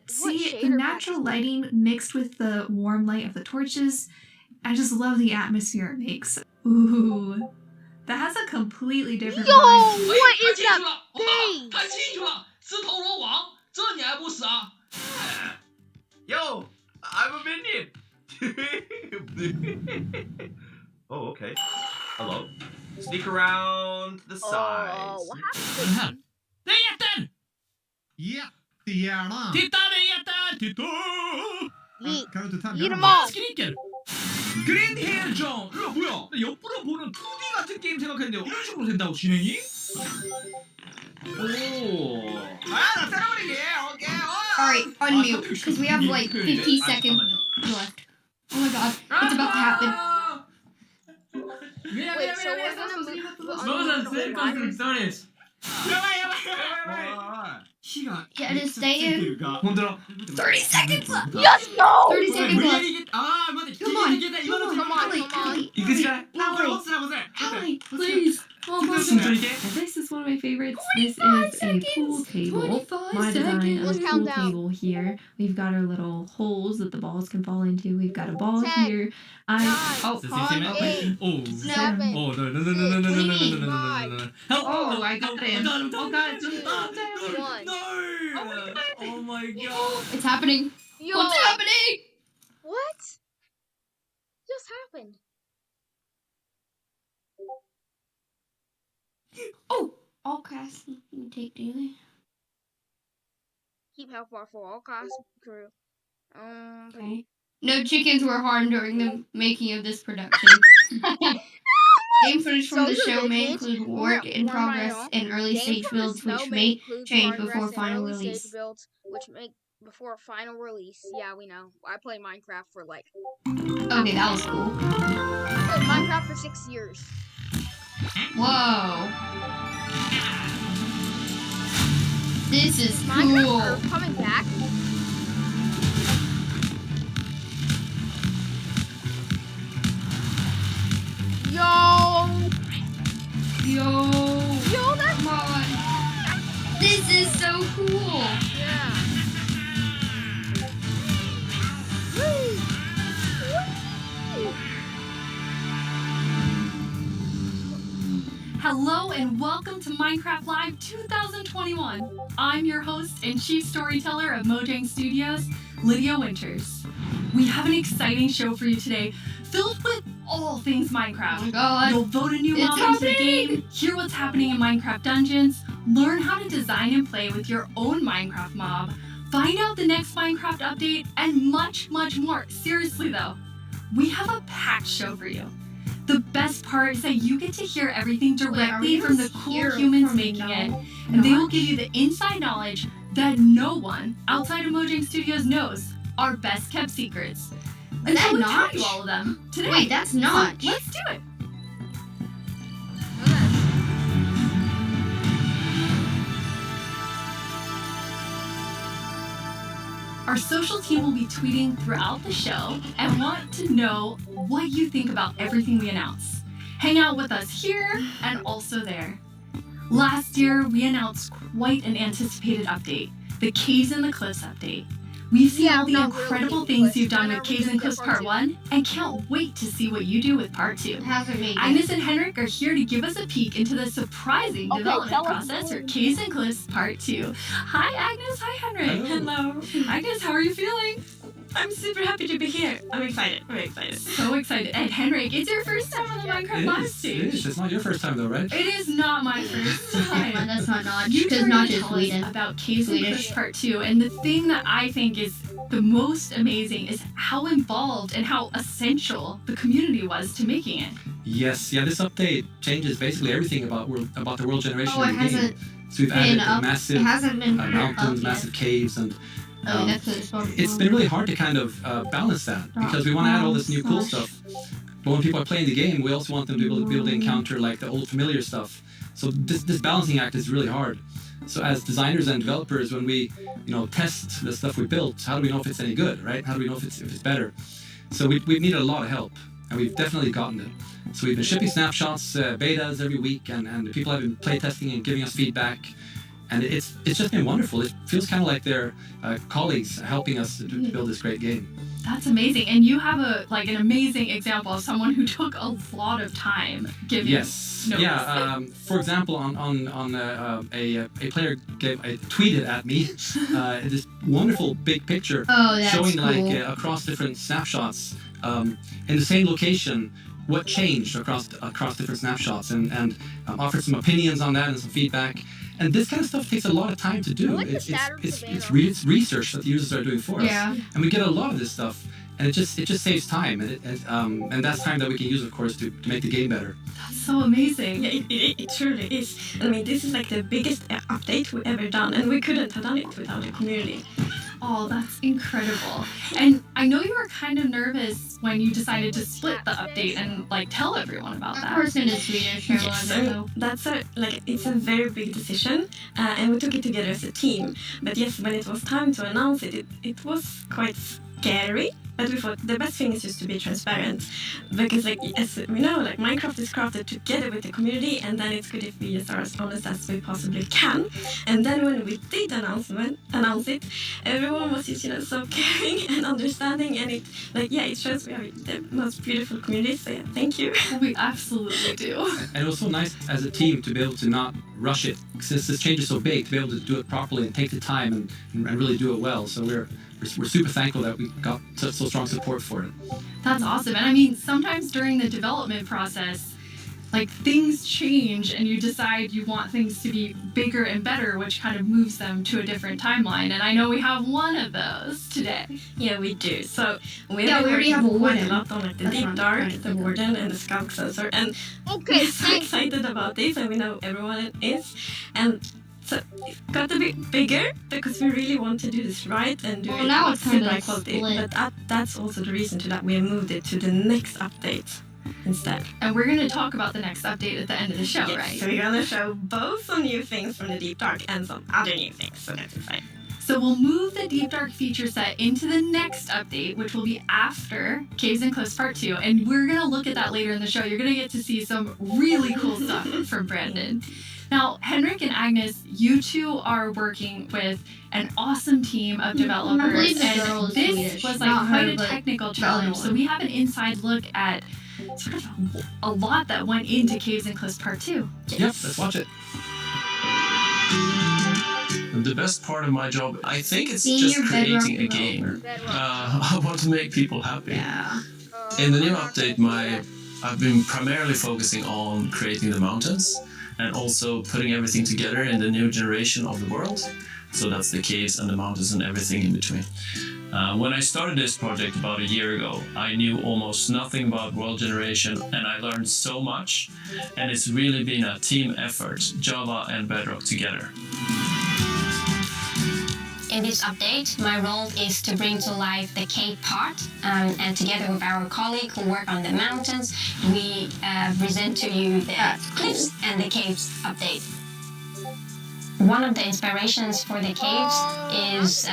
See, the natural lighting mixed with the warm light of the torches. I just love the atmosphere it makes. Ooh. That has a completely different Yo, vibe. what is that thing? 看清楚了，是头罗网，这你还不死啊？ Yo, I'm a minion. Oh, okay. Hello. Sneak around the sides. What happened? det är jätten! Jättegärna! Titta, det är jätten! Titta! Kan du inte tagga Eat dem? them all. skriker! 그린 헬정! 이거 뭐야? 나 옆으로 보는 2D 같은 게임 생각했는데 이런 식으로 된다고 진행이? 오. 나 때려버리게! 오케이! Alright, unmute, because we have like 50 seconds left. Oh my god, it's about to happen. Wait, so we're gonna move Vamos a hacer constructores. Yeah, just stay in. 30 seconds left. Yes, no! 30 seconds left. 아, 맞네. Come on, Come on. 이거 진짜. Allie, please. Oh my 진짜 god. 이게? This is one of my favorites. This is a pool table. My design of a pool table here. We've got our little holes that the balls can fall into. We've got a ball here. Oh, no, no. Oh, I got him. Oh, God. No. Oh, my God. It's happening. Yo. What's happening? What? Just happened. Oh, all casts you take daily. Keep help for all cast crew. Okay. No chickens were harmed during the making of this production. Game footage from the show may include work in progress and early stage builds, which may change before final release. Before final release. Yeah, we know. I play Minecraft for like. Okay, that was cool. I played Minecraft for 6 years. Whoa. This is Minecraft cool. coming back. Yo, that's come on. This is so cool. Yeah. Hello and welcome to Minecraft Live 2021. I'm your host and chief storyteller of Mojang Studios, Lydia Winters. We have an exciting show for you today, filled with all things Minecraft. Oh my God. You'll vote a new mob into the game, hear what's happening in Minecraft dungeons, learn how to design and play with your own Minecraft mob, find out the next Minecraft update, and much, much more. Seriously though, we have a packed show for you. The best part is that you get to hear everything directly from the cool humans making it, and they will give you the inside knowledge that no one outside of Mojang Studios knows, our best kept secrets. And so we'll tell you all of them today. Wait, that's Notch. So let's do it. Our social team will be tweeting throughout the show and want to know what you think about everything we announce. Hang out with us here and also there. Last year, we announced quite an anticipated update, the Caves and the Cliffs update. We've seen all the incredible things you've done with Caves and Cliffs Part 1 and can't wait to see what you do with Part 2. Agnes and Henrik are here to give us a peek into the surprising development process for Caves and Cliffs Part 2. Hi Agnes, hi Henrik. Hello. Agnes, how are you feeling? I'm super happy to be here. I'm excited. Very excited. So excited. And Henrik, it's your first time on the Minecraft Live stage. It is. It's not your first time though, right? It is not my first time. That's not Notch. You Because two are Notch going is to tell us Swedish. about Caves and Cliffs Part 2, and the thing that I think is the most amazing is how involved and how essential the community was to making it. Yes. Yeah. This update changes basically everything about the world generation Oh, it of the game. hasn't So we've added massive It hasn't been mountains, up massive yet. caves, and Oh, that's what it's supposed to it's been really hard to kind of balance that because we want to add all this new cool stuff. But when people are playing the game, we also want them to be able to encounter like the old familiar stuff. So this balancing act is really hard. So as designers and developers, when we test the stuff we built, how do we know if it's any good, right? How do we know if it's better? So we've needed a lot of help, and we've definitely gotten it. So we've been shipping snapshots, betas every week, and people have been playtesting and giving us feedback. And it's just been wonderful. It feels kind of like they're colleagues helping us to build this great game. That's amazing. And you have an amazing example of someone who took a lot of time giving notes. Yeah. For example, a player tweeted at me this wonderful big picture showing cool. Across different snapshots in the same location what changed across different snapshots and offered some opinions on that and some feedback. And this kind of stuff takes a lot of time to do. It's research that the users are doing for us. And we get a lot of this stuff, and it just saves time, and that's time that we can use, of course, to make the game better. That's so amazing. Yeah, it truly is. I mean, this is like the biggest update we've ever done, and we couldn't have done it without the community. Oh, that's incredible. And I know you were kind of nervous when you decided to split the update and tell everyone about that. That person is Swedish. It's a very big decision, and we took it together as a team. But yes, when it was time to announce it, it was quite scary But we thought the best thing is just to be transparent, because like as we know, like Minecraft is crafted together with the community, and then it's good if we just are as honest as we possibly can. And then when we did announce it, everyone was just so caring and understanding, and it shows we have the most beautiful community. So yeah, thank you. We absolutely do. And it was so nice as a team to be able to not rush it, since this change is so big, to be able to do it properly and take the time and really do it well. So we're super thankful that we got so strong support for it. That's awesome. And I mean, sometimes during the development process, like things change and you decide you want things to be bigger and better, which kind of moves them to a different timeline. And I know we have one of those today. Yeah, we do. So we already have quite a lot on like the Deep Dark, the Warden, and the Scout Sensor. And we're so excited about this, and we know everyone is. And so it got a bit bigger because we really want to do this right and do it now with it's kind super high of quality. split. But that's also the reason to that we moved it to the next update instead. And we're going to talk about the next update at the end of the show, Yes, right? so we're going to show both some new things from the Deep Dark and some other new things, so that's exciting. So we'll move the Deep Dark feature set into the next update, which will be after Caves and Cliffs Part 2. And we're going to look at that later in the show. You're going to get to see some really cool stuff from Brandon. Now, Henrik and Agnes, you two are working with an awesome team of developers. I believe the girl is this Swedish. was Not quite her, a but technical the other challenge. So one. we have an inside look at sort of a lot that went into Caves and Cliffs Part 2. Yep, let's watch it. The best part of my job, I think it's Being just your creating a Bedrock game. I want to make people happy. Yeah. In the new update, I've been primarily focusing on creating the mountains and also putting everything together in the new generation of the world. So that's the caves and the mountains and everything in between. When I started this project about a year ago, I knew almost nothing about world generation, and I learned so much. And it's really been a team effort, Java and Bedrock together. In this update, my role is to bring to life the cave part, and together with our colleague who work on the mountains, we present to you the cliffs and the caves update. One of the inspirations for the caves is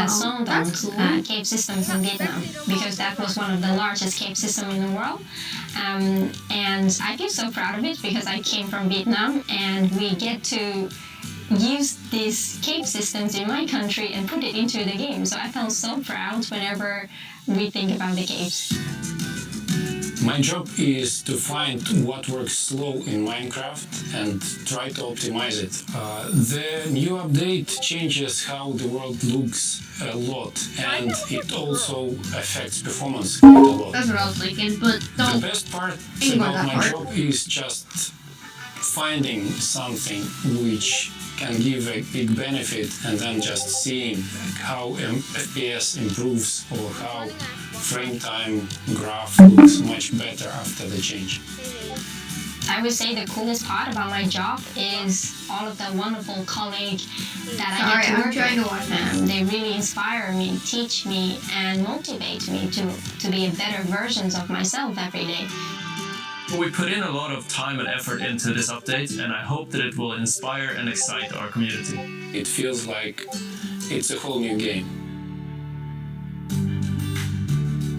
Sondong's cave systems in Vietnam, because that was one of the largest cave systems in the world. And I feel so proud of it because I came from Vietnam, and we get to use these cave systems in my country and put it into the game. So I felt so proud whenever we think about the caves. My job is to find what works slow in Minecraft and try to optimize it. The new update changes how the world looks a lot, and it also affects performance quite a lot. That's what I was thinking, but don't The best part think about about that my part. job is just finding something which can give a big benefit, and then just seeing how FPS improves or how frame time graph looks much better after the change. I would say the coolest part about my job is all of the wonderful colleagues that I get to work with. They really inspire me, teach me, and motivate me to be a better versions of myself every day. We put in a lot of time and effort into this update, and I hope that it will inspire and excite our community. It feels like it's a whole new game.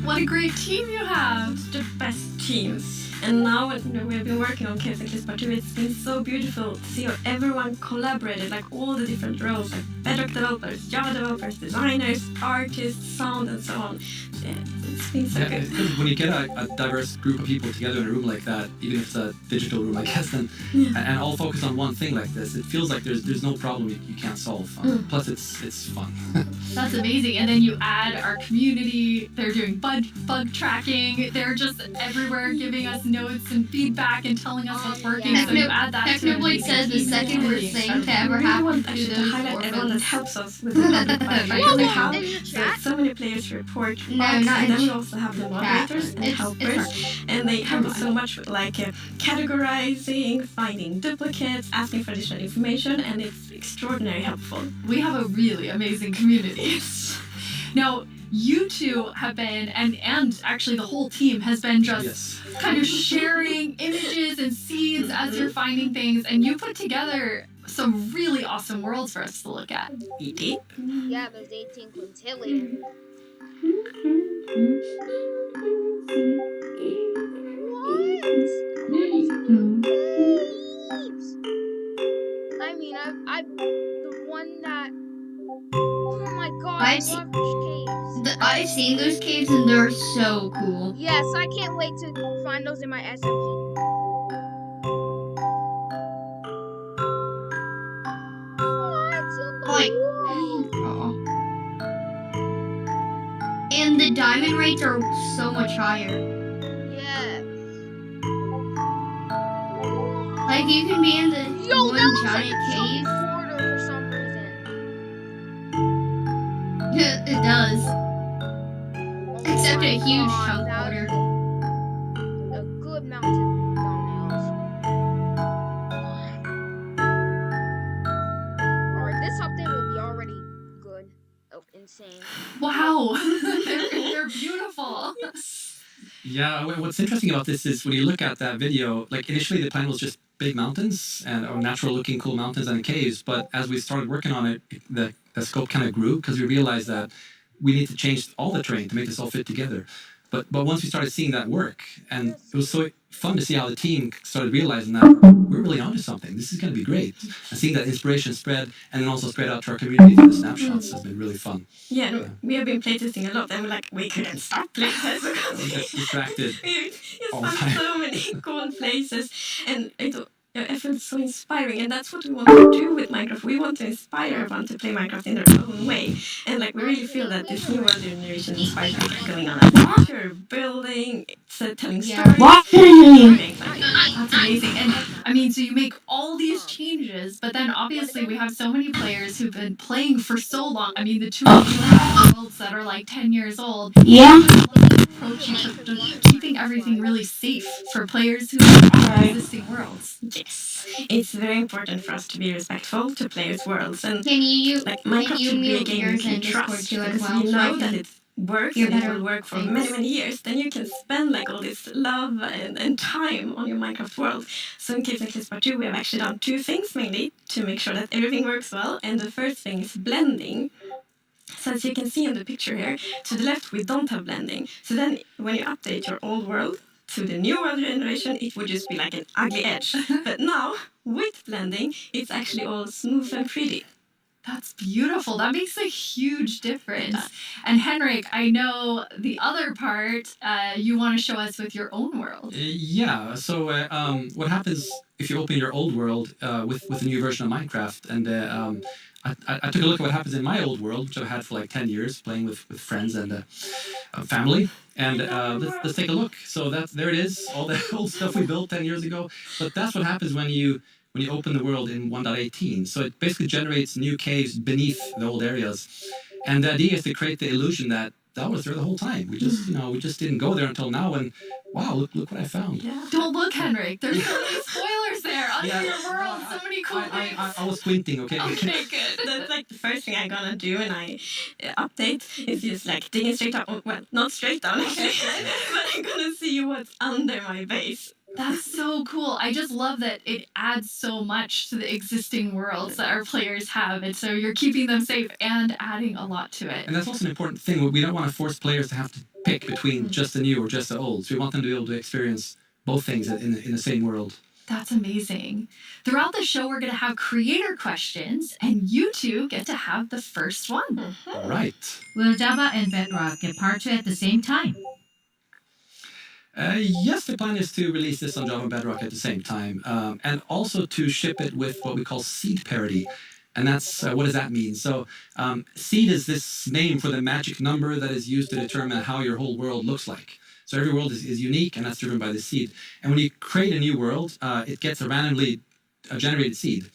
What a great team you have! The best team. And now we've been working on Caves and Cliffs Part 2. It's been so beautiful to see how everyone collaborated, like all the different roles, like Bedrock developers, Java developers, designers, artists, sound, and so on. Yeah, it's been so good. When you get a diverse group of people together in a room like that, even if it's a digital room, I guess, then, and all focus on one thing like this, it feels like there's no problem you can't solve. Plus, it's fun. That's amazing. And then you add our community. They're doing bug tracking. They're just everywhere giving us notes and feedback and telling us what's working. So you add that to Technobly says the second worst thing to ever happen to those highlight everyone that orphans. helps us with the project. We have so many players to report No, bugs, not and then in we also have the moderators and It's helpers, and they help us so much with like categorizing, finding duplicates, asking for additional information, and it's extraordinarily helpful. We have a really amazing community. Now, you two have been, and actually the whole team has been just kind of sharing images and seeds as you're finding things, and you put together some really awesome worlds for us to look at. Yeah, there's 18 quintillion. seen those caves and they're so cool. Yes, I can't wait to find those in my SMP. What's in the Like, wall? And the diamond rates are so much higher. Yes. Like you can be in the one giant like cave. Quarter for some reason. Yeah, it does. Except a huge chunk that quarter. A good mountain thumbnails. Alright, this update will be already good. Oh, insane. Wow. They're beautiful. Yeah, what's interesting about this is when you look at that video, like initially the plan was just big mountains and or natural looking cool mountains and caves, but as we started working on it, the scope kind of grew because we realized that we need to change all the terrain to make this all fit together. But once we started seeing that work, and it was so fun to see how the team started realizing that we're really onto something. This is going to be great. And seeing that inspiration spread and then also spread out to our community through the snapshots has been really fun. Yeah, no, we have been playtesting a lot, and we're like, we couldn't stop playtesting because We get distracted. we just all the found time. so many cool places, and I felt so inspiring, and that's what we want to do with Minecraft. We want to inspire everyone to play Minecraft in their own way, and like we really feel that this new world generation inspires us going on adventure, building, telling stories. That's amazing. And I mean, so you make all these changes, but then obviously we have so many players who've been playing for so long. I mean, the two of you have worlds that are like 10 years old. Yeah. Approach you to keeping everything really safe for players who have existing worlds. Yes, it's very important for us to be respectful to players' worlds, and Can you like Minecraft should be a mute game you yours can in Discord trust too as because well? you So I know that can it works hear and it better? will work for Thanks. many years. Then you can spend like all this love and time on your Minecraft world. So in Caves and Cliffs Part 2, we have actually done two things mainly to make sure that everything works well. And the first thing is blending. So as you can see in the picture here, to the left we don't have blending. So then when you update your old world to the new world generation, it would just be like an ugly edge. But now, with blending, it's actually all smooth and pretty. That's beautiful. That makes a huge difference. And Henrik, I know the other part you want to show us with your own world. Yeah, so what happens if you open your old world with a new version of Minecraft? And I took a look at what happens in my old world, which I've had for like 10 years, playing with friends and family. And let's take a look. So there it is, all the old stuff we built 10 years ago. But that's what happens when you open the world in 1.18. So it basically generates new caves beneath the old areas. And the idea is to create the illusion that was there the whole time. We just didn't go there until now, and wow, look what I found. Yeah. Don't look, Henrik. There's so many spoilers there under your world. So many cool things. I was squinting, okay? Okay, good. That's like the first thing I'm gonna do when I update is just like digging straight down. Well, not straight down actually, but I'm gonna see what's under my base. That's so cool. I just love that it adds so much to the existing worlds that our players have. And so you're keeping them safe and adding a lot to it. And that's also an important thing. We don't want to force players to have to pick between just the new or just the old. So we want them to be able to experience both things in the same world. That's amazing. Throughout the show, we're going to have creator questions, and you two get to have the first one. All right. Will Java and Bedrock get part 2 at the same time? Yes, the plan is to release this on Java and Bedrock at the same time, and also to ship it with what we call seed parity. And that's, what does that mean? So seed is this name for the magic number that is used to determine how your whole world looks like. So every world is unique, and that's driven by the seed. And when you create a new world, it gets a randomly generated seed.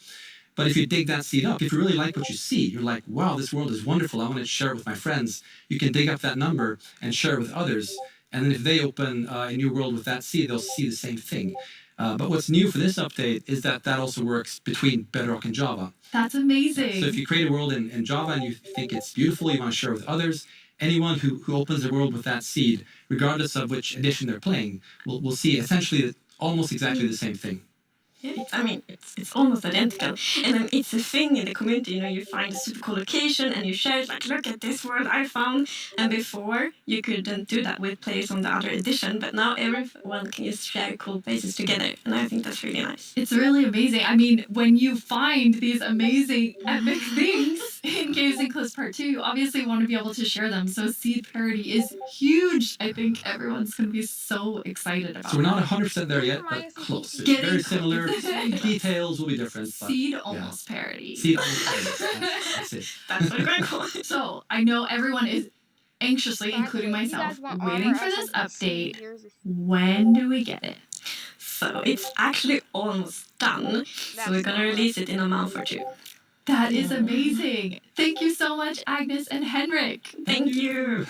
But if you dig that seed up, if you really like what you see, you're like, wow, this world is wonderful, I want to share it with my friends. You can dig up that number and share it with others. And then if they open a new world with that seed, they'll see the same thing. But what's new for this update is that also works between Bedrock and Java. That's amazing. So if you create a world in Java and you think it's beautiful, you want to share it with others, anyone who opens a world with that seed, regardless of which edition they're playing, will see essentially almost exactly the same thing. It's almost identical. And then it's a thing in the community, you find a super cool location and you share it, like, look at this world I found. And before, you couldn't do that with players on the other edition, but now everyone can just share cool places together. And I think that's really nice. It's really amazing. I mean, when you find these amazing, epic things in Caves and Cliffs Part 2, you obviously want to be able to share them. So seed parity is huge. I think everyone's going to be so excited about it. So we're not 100% there yet, but close. It's very similar. Details will be different. Seed almost parity. Seed almost parity. That's it. That's what we're going for. So I know everyone is anxiously, including myself, waiting for this update. When do we get it? So it's actually almost done. So we're going to release it in a month or two. That is amazing. Thank you so much, Agnes and Henrik. Thank you.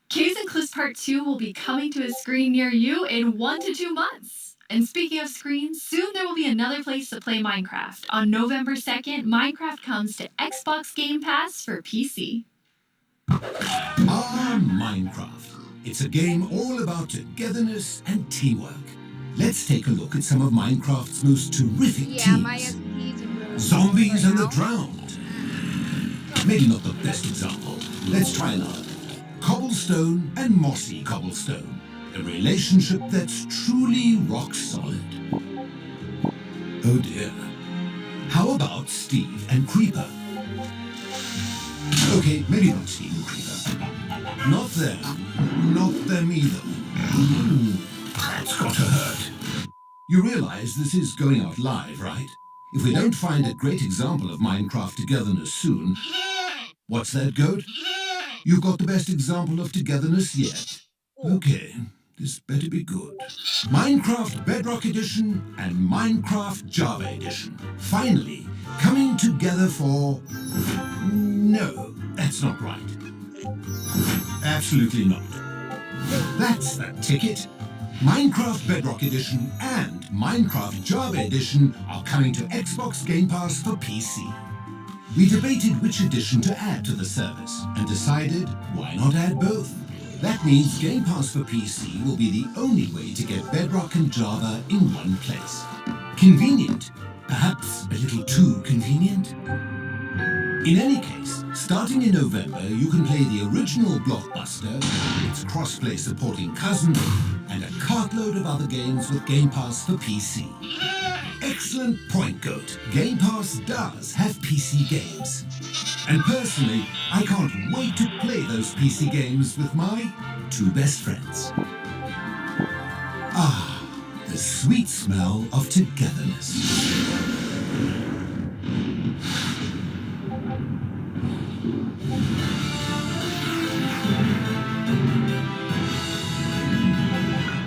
Caves and Cliffs Part 2 will be coming to a screen near you in 1 to 2 months. And speaking of screens, soon there will be another place to play Minecraft. On November 2nd, Minecraft comes to Xbox Game Pass for PC. Minecraft. It's a game all about togetherness and teamwork. Let's take a look at some of Minecraft's most terrific teams. Zombies and the Drowned. Maybe not the best example. Let's try another. Cobblestone and Mossy Cobblestone. A relationship that's truly rock solid. Oh dear. How about Steve and Creeper? Okay, maybe not Steve and Creeper. Not them. Not them either. That's got to hurt. You realize this is going out live, right? If we don't find a great example of Minecraft togetherness soon... What's that, Goat? You've got the best example of togetherness yet. Okay, this better be good. Minecraft Bedrock Edition and Minecraft Java Edition. Finally, coming together for... No, that's not right. Absolutely not. That's the ticket. Minecraft Bedrock Edition and Minecraft Java Edition are coming to Xbox Game Pass for PC. We debated which edition to add to the service and decided why not add both? That means Game Pass for PC will be the only way to get Bedrock and Java in one place. Convenient, perhaps a little too convenient. In any case, starting in November, you can play the original Blockbuster, its crossplay supporting cousin, and a cartload of other games with Game Pass for PC. Excellent point, Goat. Game Pass does have PC games. And personally, I can't wait to play those PC games with my two best friends. Ah, the sweet smell of togetherness.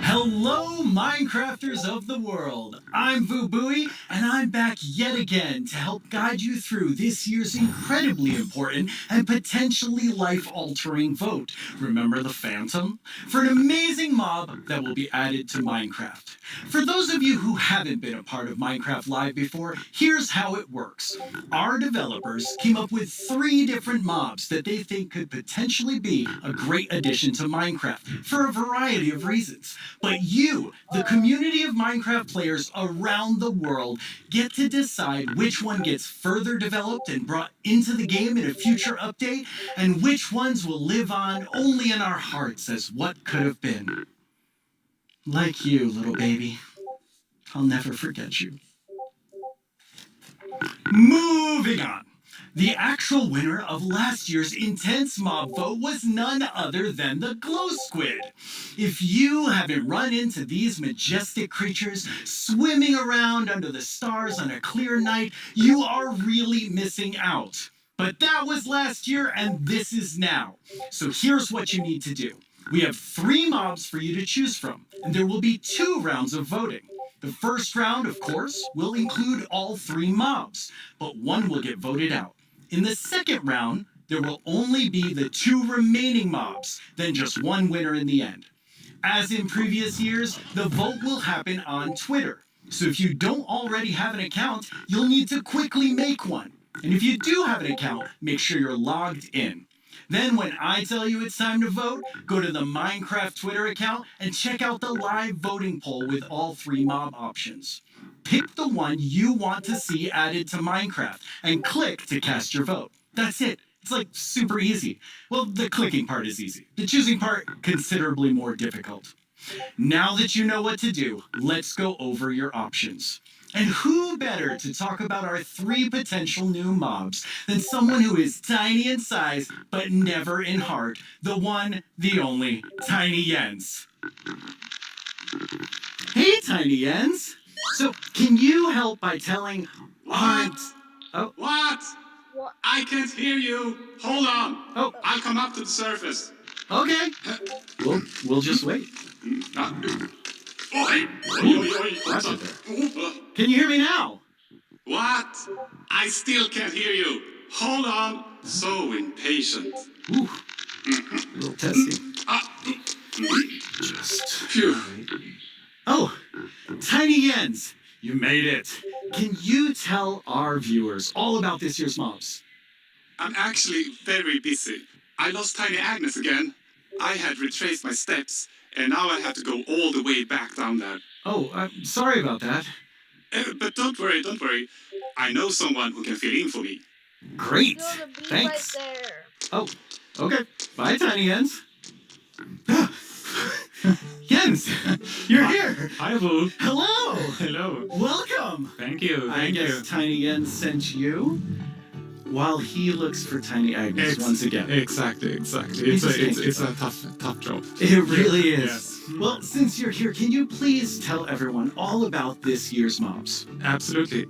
Hello, Minecrafters of the world. I'm Vubui, and I'm back yet again to help guide you through this year's incredibly important and potentially life-altering vote. Remember the Phantom? For an amazing mob that will be added to Minecraft. For those of you who haven't been a part of Minecraft Live before, here's how it works. Our developers came up with 3 different mobs that they think could potentially be a great addition to Minecraft for a variety of reasons. But you, the community of Minecraft players around the world, get to decide which one gets further developed and brought into the game in a future update, and which ones will live on only in our hearts as what could have been. Like you, little baby. I'll never forget you. Moving on. The actual winner of last year's intense mob vote was none other than the glow squid. If you haven't run into these majestic creatures swimming around under the stars on a clear night, you are really missing out. But that was last year and this is now. So here's what you need to do. We have 3 mobs for you to choose from, and there will be 2 rounds of voting. The first round, of course, will include all 3 mobs, but one will get voted out. In the second round, there will only be the 2 remaining mobs, then just one winner in the end. As in previous years, the vote will happen on Twitter. So if you don't already have an account, you'll need to quickly make one. And if you do have an account, make sure you're logged in. Then when I tell you it's time to vote, go to the Minecraft Twitter account and check out the live voting poll with all 3 mob options. Pick the one you want to see added to Minecraft and click to cast your vote. That's it. It's like super easy. Well, the clicking part is easy. The choosing part, considerably more difficult. Now that you know what to do, let's go over your options. And who better to talk about our 3 potential new mobs than someone who is tiny in size, but never in heart, the one, the only, Tiny Jens. Hey, Tiny Jens. So, can you help by telling What? Oh. What? I can't hear you. Hold on. Oh. I'll come up to the surface. Okay. We'll just wait. Oi! Watch it there. Can you hear me now? What? I still can't hear you. Hold on. So impatient. Ooh. A little testing. Just. Phew. Oh, Tiny Jens, you made it. Can you tell our viewers all about this year's mobs? I'm actually very busy. I lost Tiny Agnes again. I had retraced my steps, and now I have to go all the way back down there. Oh, I'm sorry about that. But don't worry. I know someone who can fill in for me. Great. Thanks. Oh, okay. Bye, Tiny Jens. Jens, you're here. Hi, Boo. Hello. Hello. Welcome. Thank you. I guess Tiny Jens sent you while he looks for Tiny Agnes once again. Exactly. It's a tough job. It really is. Yes. Well, since you're here, can you please tell everyone all about this year's mobs? Absolutely.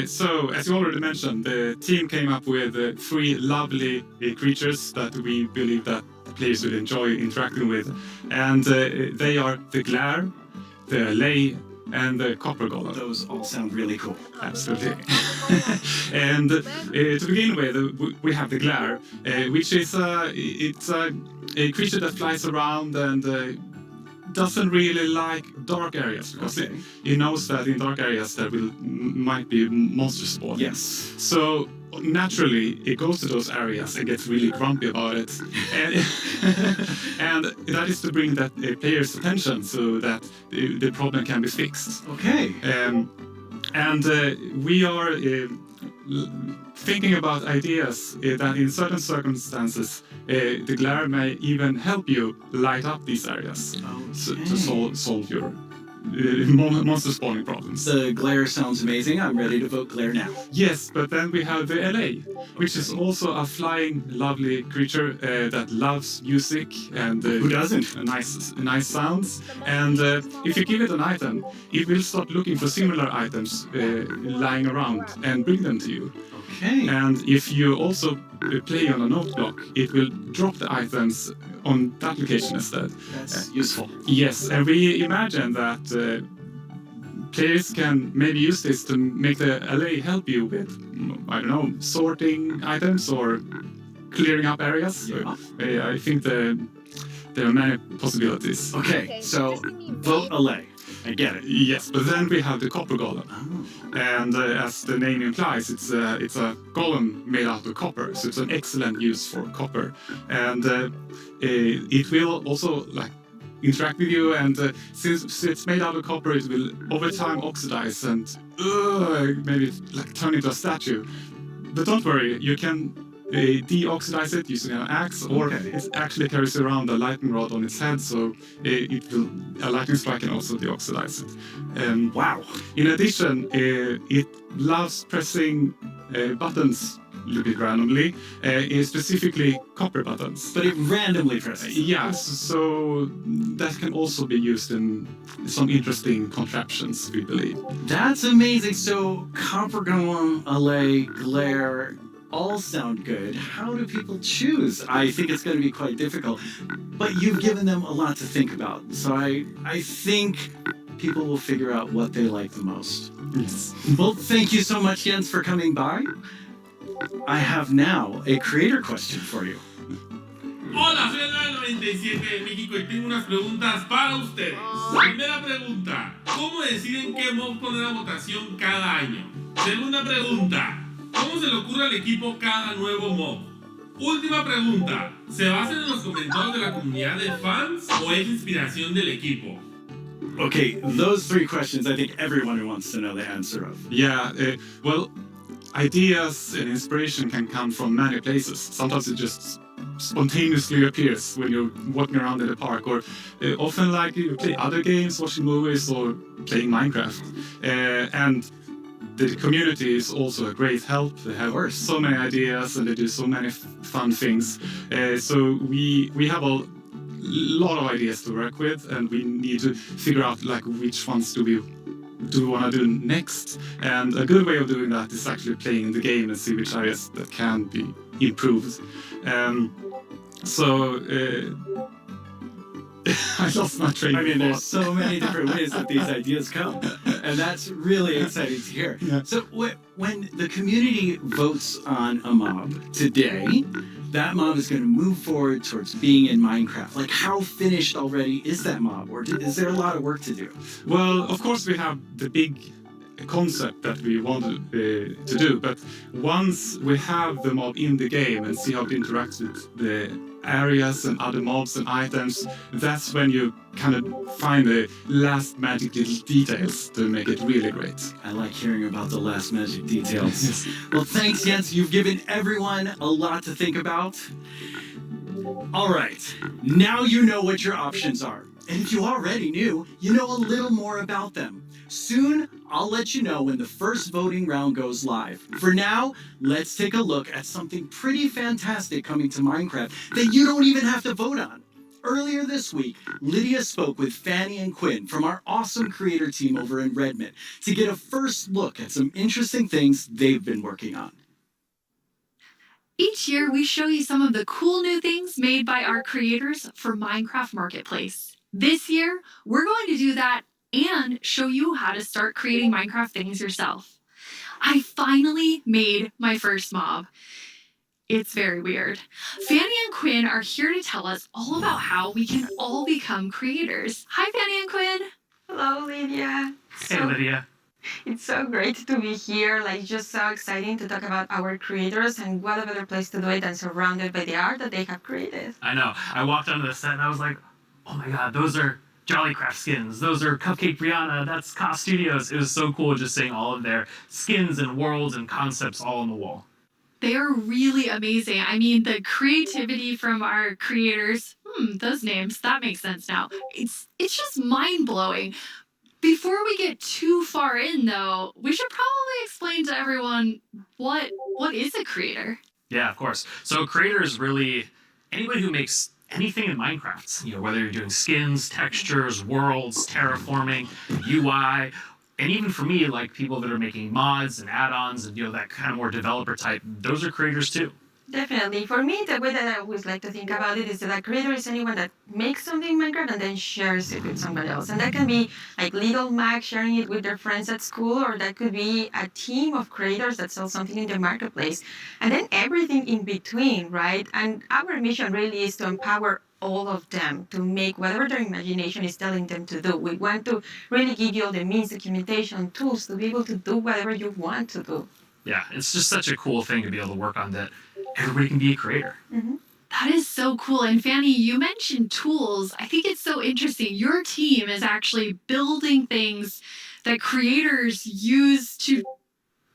So, as you already mentioned, the team came up with 3 lovely creatures that we believe that players will enjoy interacting with. And they are the Glare, the Lay, and the Copper Golem. Those all sound really cool. Absolutely. And to begin with, we have the Glare, which is a creature that flies around and doesn't really like dark areas because it knows that in dark areas there might be monsters spawning. Yes. So naturally it goes to those areas and gets really grumpy about it, and that is to bring that player's attention so that the problem can be fixed. Okay. And we are thinking about ideas that in certain circumstances the glare may even help you light up these areas to solve your monster spawning problems. The glare sounds amazing. I'm ready to vote glare now. Yes, but then we have the LA, which is also a flying, lovely creature that loves music and who doesn't? Nice sounds. And if you give it an item, it will start looking for similar items lying around and bring them to you. Okay. And if you also play on a note block, it will drop the items on that location instead. That's useful. Yes, and we imagine that players can maybe use this to make the LA help you with, I don't know, sorting items or clearing up areas. Yeah. I think there are many possibilities. Okay, so vote LA. I get it. Yes, but then we have the Copper Golem. Oh. And as the name implies, it's a golem made out of copper, so it's an excellent use for copper. And it will also interact with you, and since it's made out of copper, it will over time oxidize and maybe turn into a statue. But don't worry, you can deoxidize it using an axe, or it actually carries around a lightning rod on its head, so a lightning strike can also deoxidize it. Wow! In addition, it loves pressing buttons a little bit randomly, specifically copper buttons. But it randomly presses? Yes, so that can also be used in some interesting contraptions, we believe. That's amazing. So Copper Golem, LA, Glare, all sound good. How do people choose? I think it's going to be quite difficult. But you've given them a lot to think about. So I think people will figure out what they like the most. Yes. Well, thank you so much, Jens, for coming by. I have now a creator question for you. Hola, soy Andrés 97 de México y tengo unas preguntas para ustedes. Primera pregunta, ¿cómo deciden qué mob poner a votación cada año? Segunda pregunta, ¿cómo se le ocurre al equipo cada nuevo mob? Última pregunta, ¿se basan en los comentarios de la comunidad de fans o es inspiración del equipo? Okay, those 3 questions I think everyone wants to know the answer of. Yeah, well, ideas and inspiration can come from many places. Sometimes it just spontaneously appears when you're walking around in the park, or often like you play other games, watching movies, or playing Minecraft. And the community is also a great help. They have so many ideas and they do so many fun things. So we have a lot of ideas to work with, and we need to figure out like which ones do we want to do next. And a good way of doing that is actually playing the game and see which areas that can be improved. I lost my train of thought. There's so many different ways that these ideas come, and that's really exciting to hear. Yeah. So when the community votes on a mob today, that mob is going to move forward towards being in Minecraft. Like, how finished already is that mob, or is there a lot of work to do? Well, of course we have the big concept that we wanted to do, but once we have the mob in the game and see how it interacts with the areas and other mobs and items, that's when you kind of find the last magic little details to make it really great. I like hearing about the last magic details. Yes. Well, thanks, Jens. You've given everyone a lot to think about. All right, now you know what your options are. And if you already knew, you know a little more about them. Soon, I'll let you know when the first voting round goes live. For now, let's take a look at something pretty fantastic coming to Minecraft that you don't even have to vote on. Earlier this week, Lydia spoke with Fanny and Quinn from our awesome creator team over in Redmond to get a first look at some interesting things they've been working on. Each year, we show you some of the cool new things made by our creators for Minecraft Marketplace. This year, we're going to do that and show you how to start creating Minecraft things yourself. I finally made my first mob. It's very weird. Fanny and Quinn are here to tell us all about how we can all become creators. Hi, Fanny and Quinn. Hello, Lydia. Hey, Lydia. It's so great to be here. Like, just so exciting to talk about our creators, and what a better place to do it than surrounded by the art that they have created. I know. I walked onto the set and I was like, oh my god, those are Jollycraft skins. Those are Cupcake Brianna. That's Cost Studios. It was so cool just seeing all of their skins and worlds and concepts all on the wall. They are really amazing. I mean, the creativity from our creators, those names, that makes sense now. It's just mind-blowing. Before we get too far in, though, we should probably explain to everyone what is a creator? Yeah, of course. So a creator is really anybody who makes anything in Minecraft. You know, whether you're doing skins, textures, worlds, terraforming, UI, and even for me, like people that are making mods and add-ons and, you know, that kind of more developer type, those are creators too. Definitely. For me, the way that I always like to think about it is that a creator is anyone that makes something in Minecraft and then shares it with somebody else. And that can be like Little Mac sharing it with their friends at school, or that could be a team of creators that sell something in the marketplace. And then everything in between, right? And our mission really is to empower all of them to make whatever their imagination is telling them to do. We want to really give you all the means, documentation, tools to be able to do whatever you want to do. Yeah, it's just such a cool thing to be able to work on, that everybody can be a creator. Mm-hmm. That is so cool. And Fanny, you mentioned tools. I think it's so interesting. Your team is actually building things that creators use to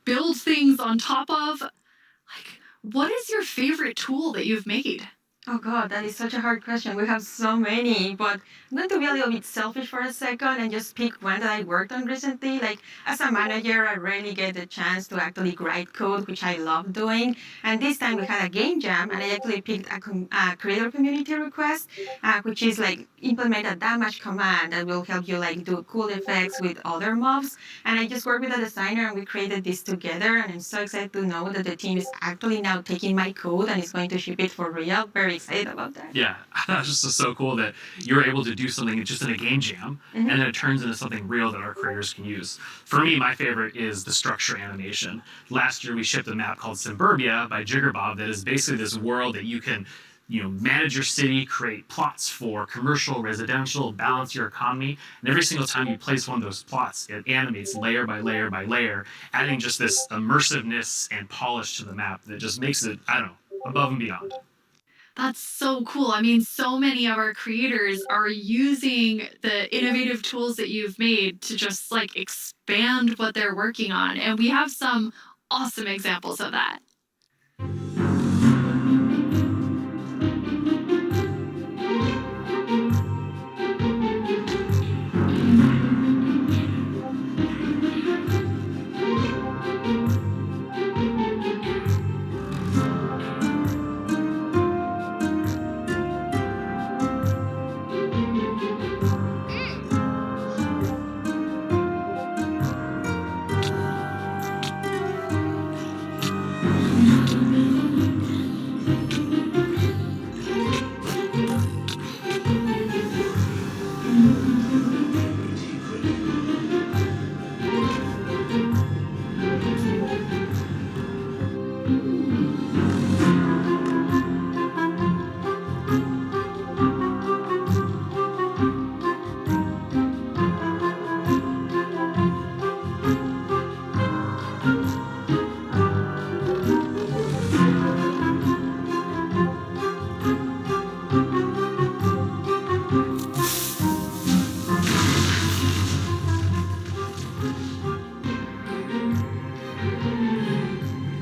build things on top of. Like, what is your favorite tool that you've made? Oh God, that is such a hard question. We have so many, but I'm going to be a little bit selfish for a second and just pick one that I worked on recently. Like, as a manager, I rarely get the chance to actually write code, which I love doing. And this time we had a game jam, and I actually picked a creator community request, which is like implement a damage command that will help you like do cool effects with other mobs. And I just worked with a designer and we created this together. And I'm so excited to know that the team is actually now taking my code and is going to ship it for real. Very excited about that. Yeah, that's just so cool that you're able to do something just in a game jam, and then it turns into something real that our creators can use. For me, my favorite is the structure animation. Last year, we shipped a map called Suburbia by Jiggerbob that is basically this world that you can, you know, manage your city, create plots for commercial, residential, balance your economy, and every single time you place one of those plots, it animates layer by layer by layer, adding just this immersiveness and polish to the map that just makes it, I don't know, above and beyond. That's so cool. I mean, so many of our creators are using the innovative tools that you've made to just like expand what they're working on. And we have some awesome examples of that.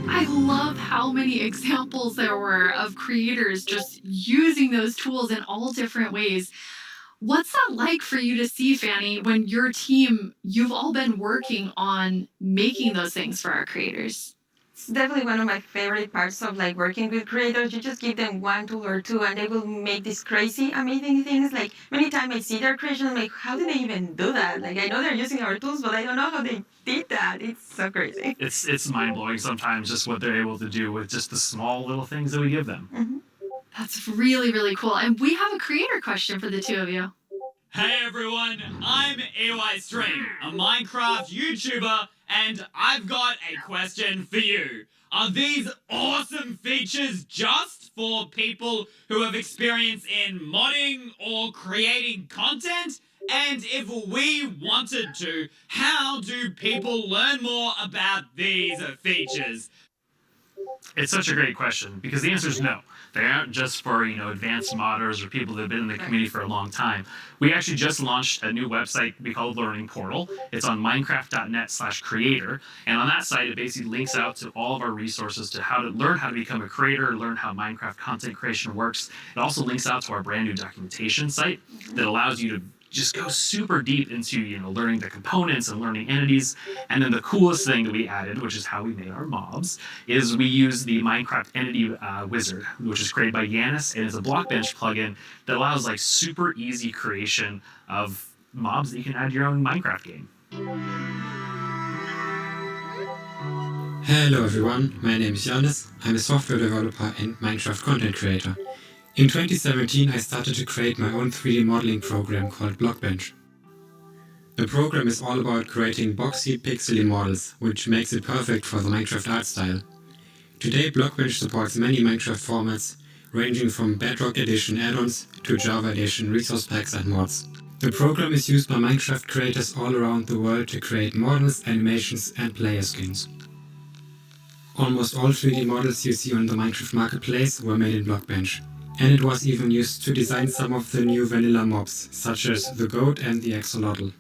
I love how many examples there were of creators just using those tools in all different ways. What's that like for you to see, Fanny, when your team, you've all been working on making those things for our creators? It's definitely one of my favorite parts of like working with creators. You just give them one tool or two and they will make these crazy, amazing things. Like many times I see their creation, I'm like, how do they even do that? Like I know they're using our tools, but I don't know how they did that. It's so crazy. It's mind-blowing sometimes just what they're able to do with just the small little things that we give them. Mm-hmm. That's really, really cool. And we have a creator question for the two of you. Hey everyone, I'm EY Stream, a Minecraft YouTuber, and I've got a question for you. Are these awesome features just for people who have experience in modding or creating content? And if we wanted to, how do people learn more about these features? It's such a great question because the answer is no. They aren't just for, advanced modders or people that have been in the community for a long time. We actually just launched a new website we call Learning Portal. It's on minecraft.net/creator. And on that site, it basically links out to all of our resources to how to learn how to become a creator, learn how Minecraft content creation works. It also links out to our brand new documentation site that allows you to just go super deep into, learning the components and learning entities. And then the coolest thing that we added, which is how we made our mobs, is we use the Minecraft Entity Wizard, which is created by Yanis, and is a Blockbench plugin that allows like super easy creation of mobs that you can add to your own Minecraft game. Hello everyone, my name is Yanis. I'm a software developer and Minecraft content creator. In 2017, I started to create my own 3D modeling program called Blockbench. The program is all about creating boxy, pixely models, which makes it perfect for the Minecraft art style. Today, Blockbench supports many Minecraft formats, ranging from Bedrock Edition add-ons to Java Edition resource packs and mods. The program is used by Minecraft creators all around the world to create models, animations, and player skins. Almost all 3D models you see on the Minecraft marketplace were made in Blockbench. And it was even used to design some of the new vanilla mobs, such as the goat and the axolotl.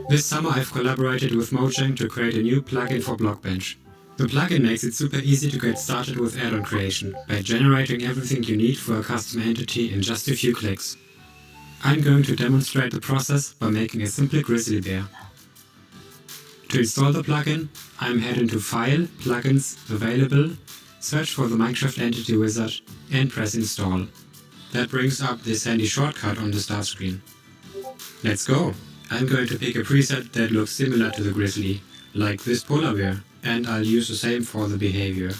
This summer I've collaborated with Mojang to create a new plugin for Blockbench. The plugin makes it super easy to get started with add-on creation, by generating everything you need for a custom entity in just a few clicks. I'm going to demonstrate the process by making a simple grizzly bear. To install the plugin, I'm heading to File, Plugins, Available, search for the Minecraft Entity Wizard, and press Install. That brings up this handy shortcut on the start screen. Let's go! I'm going to pick a preset that looks similar to the grizzly, like this polar bear, and I'll use the same for the behavior.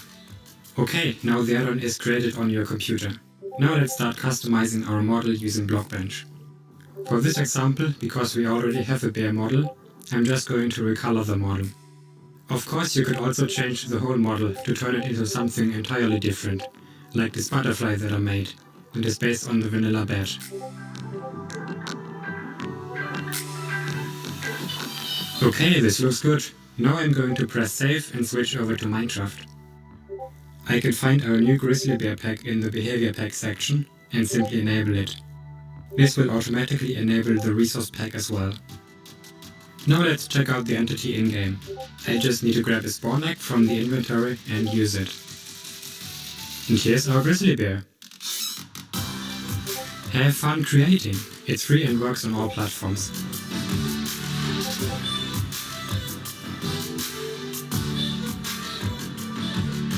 Okay, now the add-on is created on your computer. Now let's start customizing our model using Blockbench. For this example, because we already have a bear model, I'm just going to recolor the model. Of course, you could also change the whole model to turn it into something entirely different, like this butterfly that I made, and is based on the vanilla badge. Okay, this looks good. Now I'm going to press save and switch over to Minecraft. I can find our new Grizzly Bear pack in the Behavior Pack section and simply enable it. This will automatically enable the Resource Pack as well. Now let's check out the entity in-game. I just need to grab a spawn egg from the inventory and use it. And here's our Grizzly Bear. Have fun creating! It's free and works on all platforms.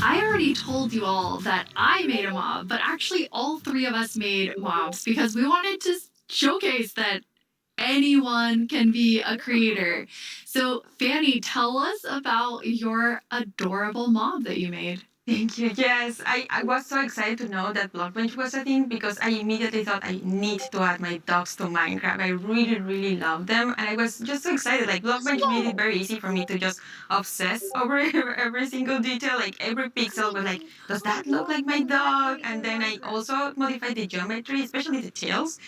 I already told you all that I made a mob, but actually all three of us made mobs because we wanted to showcase that anyone can be a creator. So, Fanny, tell us about your adorable mob that you made. Thank you. Yes, I was so excited to know that Blockbench was a thing because I immediately thought I need to add my dogs to Minecraft. I really, really love them. And I was just so excited. Like, Blockbench made it very easy for me to just obsess over every single detail. Like, every pixel was like, does that look like my dog? And then I also modified the geometry, especially the tails,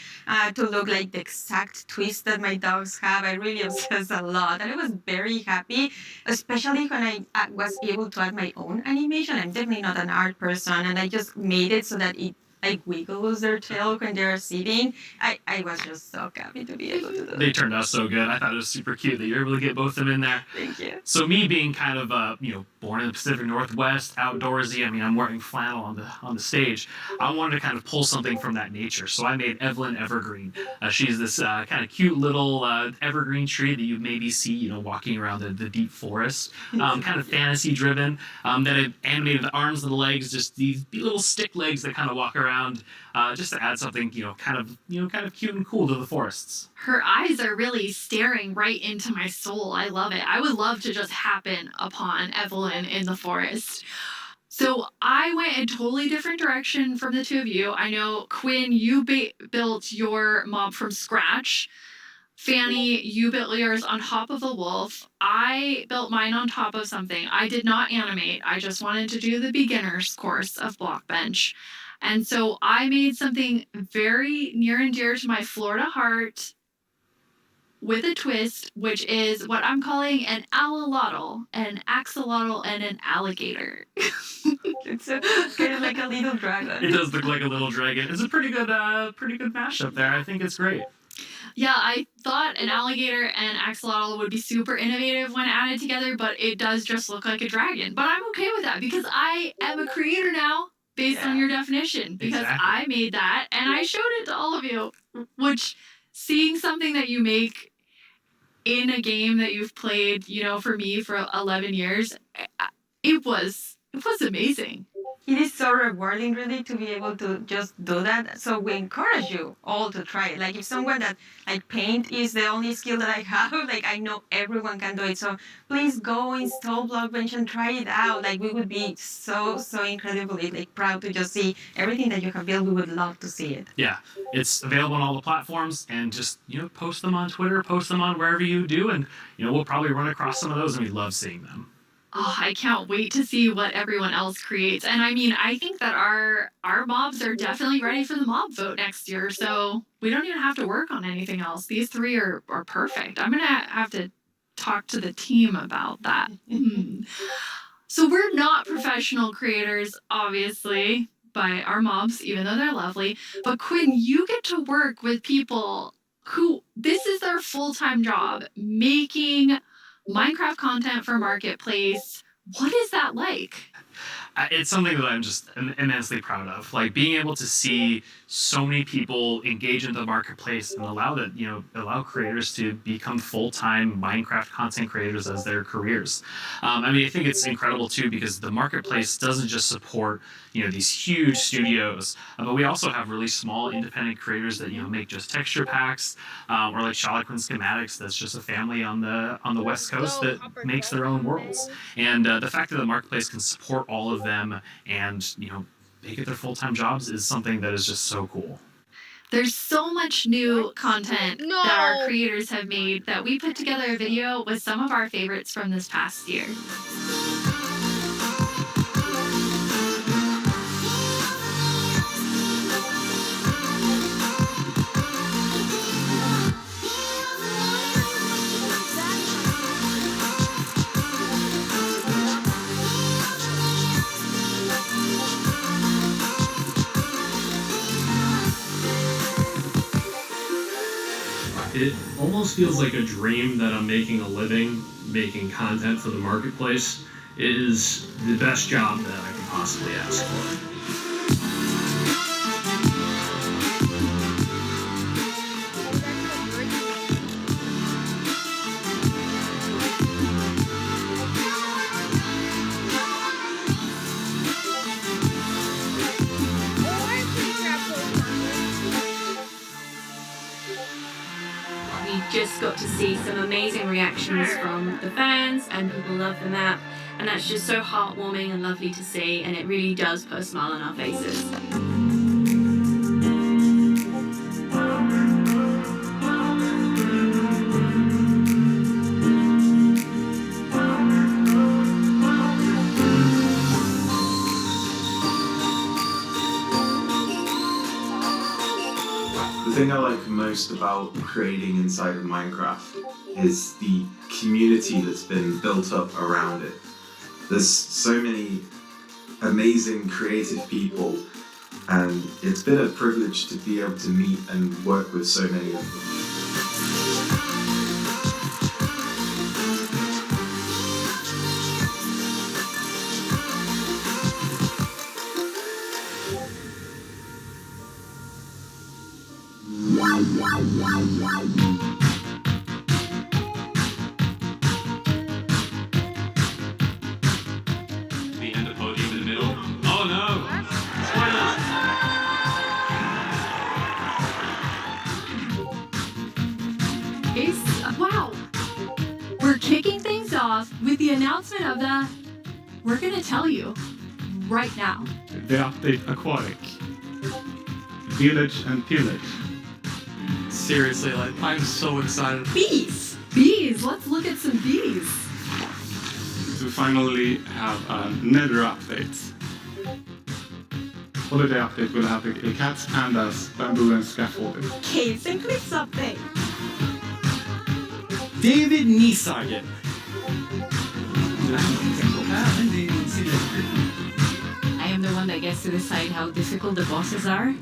to look like the exact twist that my dogs have. I really obsessed a lot. And I was very happy, especially when I was able to add my own animation. I'm definitely not an art person, and I just made it so that it like wiggles their tail when they're sitting. I was just so happy to be able to do that. They turned out so good. I thought it was super cute that you were able to get both of them in there. Thank you. So me being kind of born in the Pacific Northwest, outdoorsy. I mean, I'm wearing flannel on the stage. I wanted to kind of pull something from that nature. So I made Evelyn Evergreen. She's this kind of cute little evergreen tree that you maybe see, walking around the deep forest. Kind of fantasy driven. Then I animated the arms and the legs, just these little stick legs that kind of walk around. Just to add something, kind of cute and cool to the forests. Her eyes are really staring right into my soul. I love it. I would love to just happen upon Evelyn in the forest. So I went a totally different direction from the two of you. I know, Quinn, you built your mob from scratch. Fanny, you built yours on top of a wolf. I built mine on top of something. I did not animate. I just wanted to do the beginner's course of Blockbench. And so I made something very near and dear to my Florida heart with a twist, which is what I'm calling an alolotl, an axolotl, and an alligator. It's kind of like a little dragon. It does look like a little dragon. It's a pretty good mashup there. I think it's great. Yeah, I thought an alligator and axolotl would be super innovative when added together, but it does just look like a dragon. But I'm okay with that because I am a creator now based on your definition because I made that and I showed it to all of you, which seeing something that you make in a game that you've played, for me for 11 years, it was amazing. It is so rewarding, really, to be able to just do that. So we encourage you all to try it. Like, if someone that, paint is the only skill that I have, I know everyone can do it. So please go install Blockbench and try it out. We would be so incredibly, proud to just see everything that you have built. We would love to see it. Yeah, it's available on all the platforms, and just, post them on Twitter, post them on wherever you do, and, we'll probably run across some of those, and we love seeing them. Oh, I can't wait to see what everyone else creates. And I mean, I think that our mobs are definitely ready for the mob vote next year. So we don't even have to work on anything else. These three are perfect. I'm going to have to talk to the team about that. So we're not professional creators, obviously, by our mobs, even though they're lovely. But Quinn, you get to work with people who, this is their full-time job, making Minecraft content for Marketplace. What is that like? It's something that I'm just immensely proud of. Being able to see so many people engage in the marketplace and allow creators to become full-time Minecraft content creators as their careers. I think it's incredible too because the marketplace doesn't just support these huge studios, but we also have really small independent creators that make just texture packs, or like Charloquin Schematics, that's just a family on the West Coast that makes their own worlds. And the fact that the marketplace can support all of them and make it their full-time jobs is something that is just so cool. There's so much new content that our creators have made that we put together a video with some of our favorites from this past year. It almost feels like a dream that I'm making a living, making content for the marketplace. It is the best job that I could possibly ask for. We just got to see some amazing reactions from the fans, and people love the map, and that's just so heartwarming and lovely to see, and it really does put a smile on our faces. The thing I like most about creating inside of Minecraft is the community that's been built up around it. There's so many amazing creative people, and it's been a privilege to be able to meet and work with so many of them. The end of podium in the middle. Oh no! Wow! We're kicking things off with the announcement of the... We're gonna tell you right now. The update Aquatic. Village and Pillage. Seriously, like, I'm so excited. Bees! Bees! Let's look at some bees. To finally have a Nether update. Holiday update will have the cats, pandas, bamboo and scaffolding. Caves and cliffs update. David Niesagen. I am the one that gets to decide how difficult the bosses are.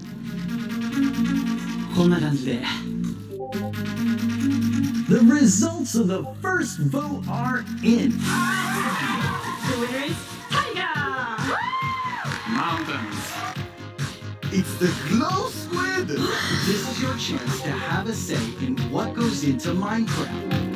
The results of the first vote are in. The winner is Tiger! Mountains. It's the Glow Squid! This is your chance to have a say in what goes into Minecraft.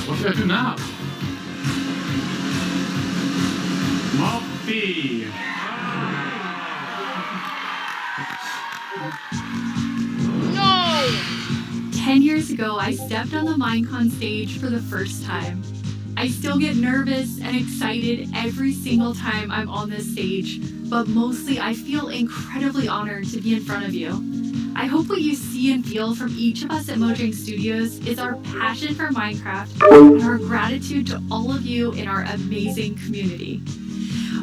What should I do now? Moppy. No! 10 years ago, I stepped on the Minecon stage for the first time. I still get nervous and excited every single time I'm on this stage, but mostly I feel incredibly honored to be in front of you. I hope what you see and feel from each of us at Mojang Studios is our passion for Minecraft and our gratitude to all of you in our amazing community.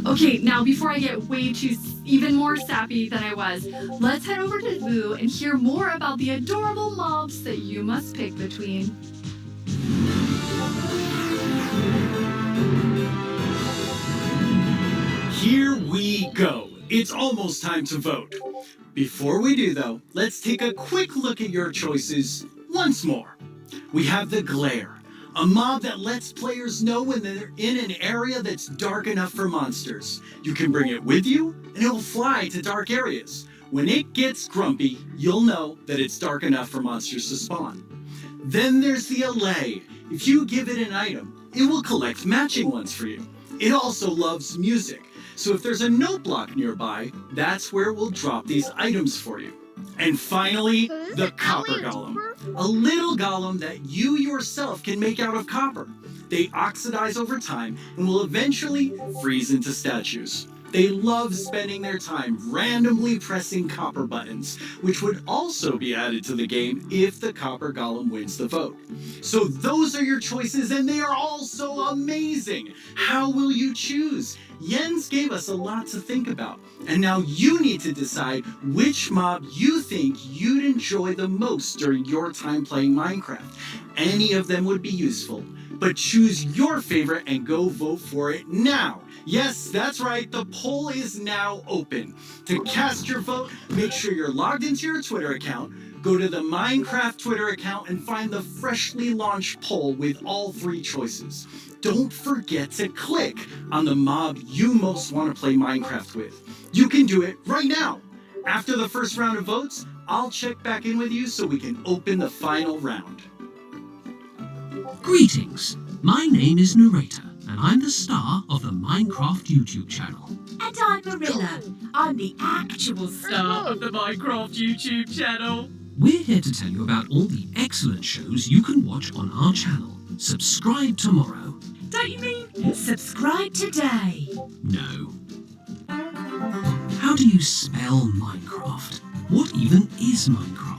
Okay, now before I get way too even more sappy than I was, let's head over to Vu and hear more about the adorable mobs that you must pick between. Here we go. It's almost time to vote. Before we do though, let's take a quick look at your choices once more. We have the Glare, a mob that lets players know when they're in an area that's dark enough for monsters. You can bring it with you and it will fly to dark areas. When it gets grumpy, you'll know that it's dark enough for monsters to spawn. Then there's the Allay. If you give it an item, it will collect matching ones for you. It also loves music. So if there's a note block nearby, that's where we'll drop these items for you. And finally, the Copper Golem. A little golem that you yourself can make out of copper. They oxidize over time and will eventually freeze into statues. They love spending their time randomly pressing copper buttons, which would also be added to the game if the copper golem wins the vote. So those are your choices, and they are all so amazing. How will you choose? Jens gave us a lot to think about, and now you need to decide which mob you think you'd enjoy the most during your time playing Minecraft. Any of them would be useful, but choose your favorite and go vote for it now. Yes, that's right, the poll is now open. To cast your vote, make sure you're logged into your Twitter account, go to the Minecraft Twitter account and find the freshly launched poll with all 3 choices. Don't forget to click on the mob you most want to play Minecraft with. You can do it right now. After the first round of votes, I'll check back in with you so we can open the final round. Greetings, my name is Narrator, and I'm the star of the Minecraft YouTube channel. And I'm Marilla. I'm the actual star of the Minecraft YouTube channel. We're here to tell you about all the excellent shows you can watch on our channel. Subscribe tomorrow. Don't you mean subscribe today? No. How do you spell Minecraft? What even is Minecraft?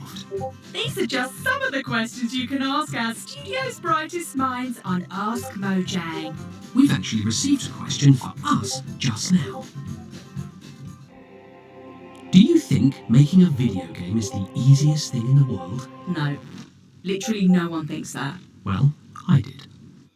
These are just some of the questions you can ask our studio's brightest minds on Ask Mojang. We've actually received a question for us just now. Do you think making a video game is the easiest thing in the world? No. Literally no one thinks that. Well, I did.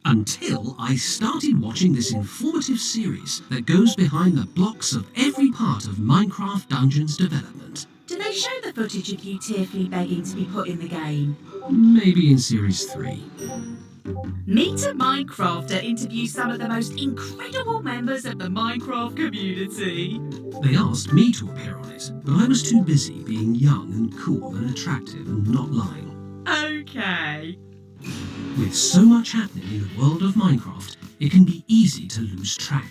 Until I started watching this informative series that goes behind the blocks of every part of Minecraft Dungeons development. Do they show the footage of you tearfully begging to be put in the game? Maybe in Series 3. Meet a Minecrafter interviews some of the most incredible members of the Minecraft community. They asked me to appear on it, but I was too busy being young and cool and attractive and not lying. Okay. With so much happening in the world of Minecraft, it can be easy to lose track.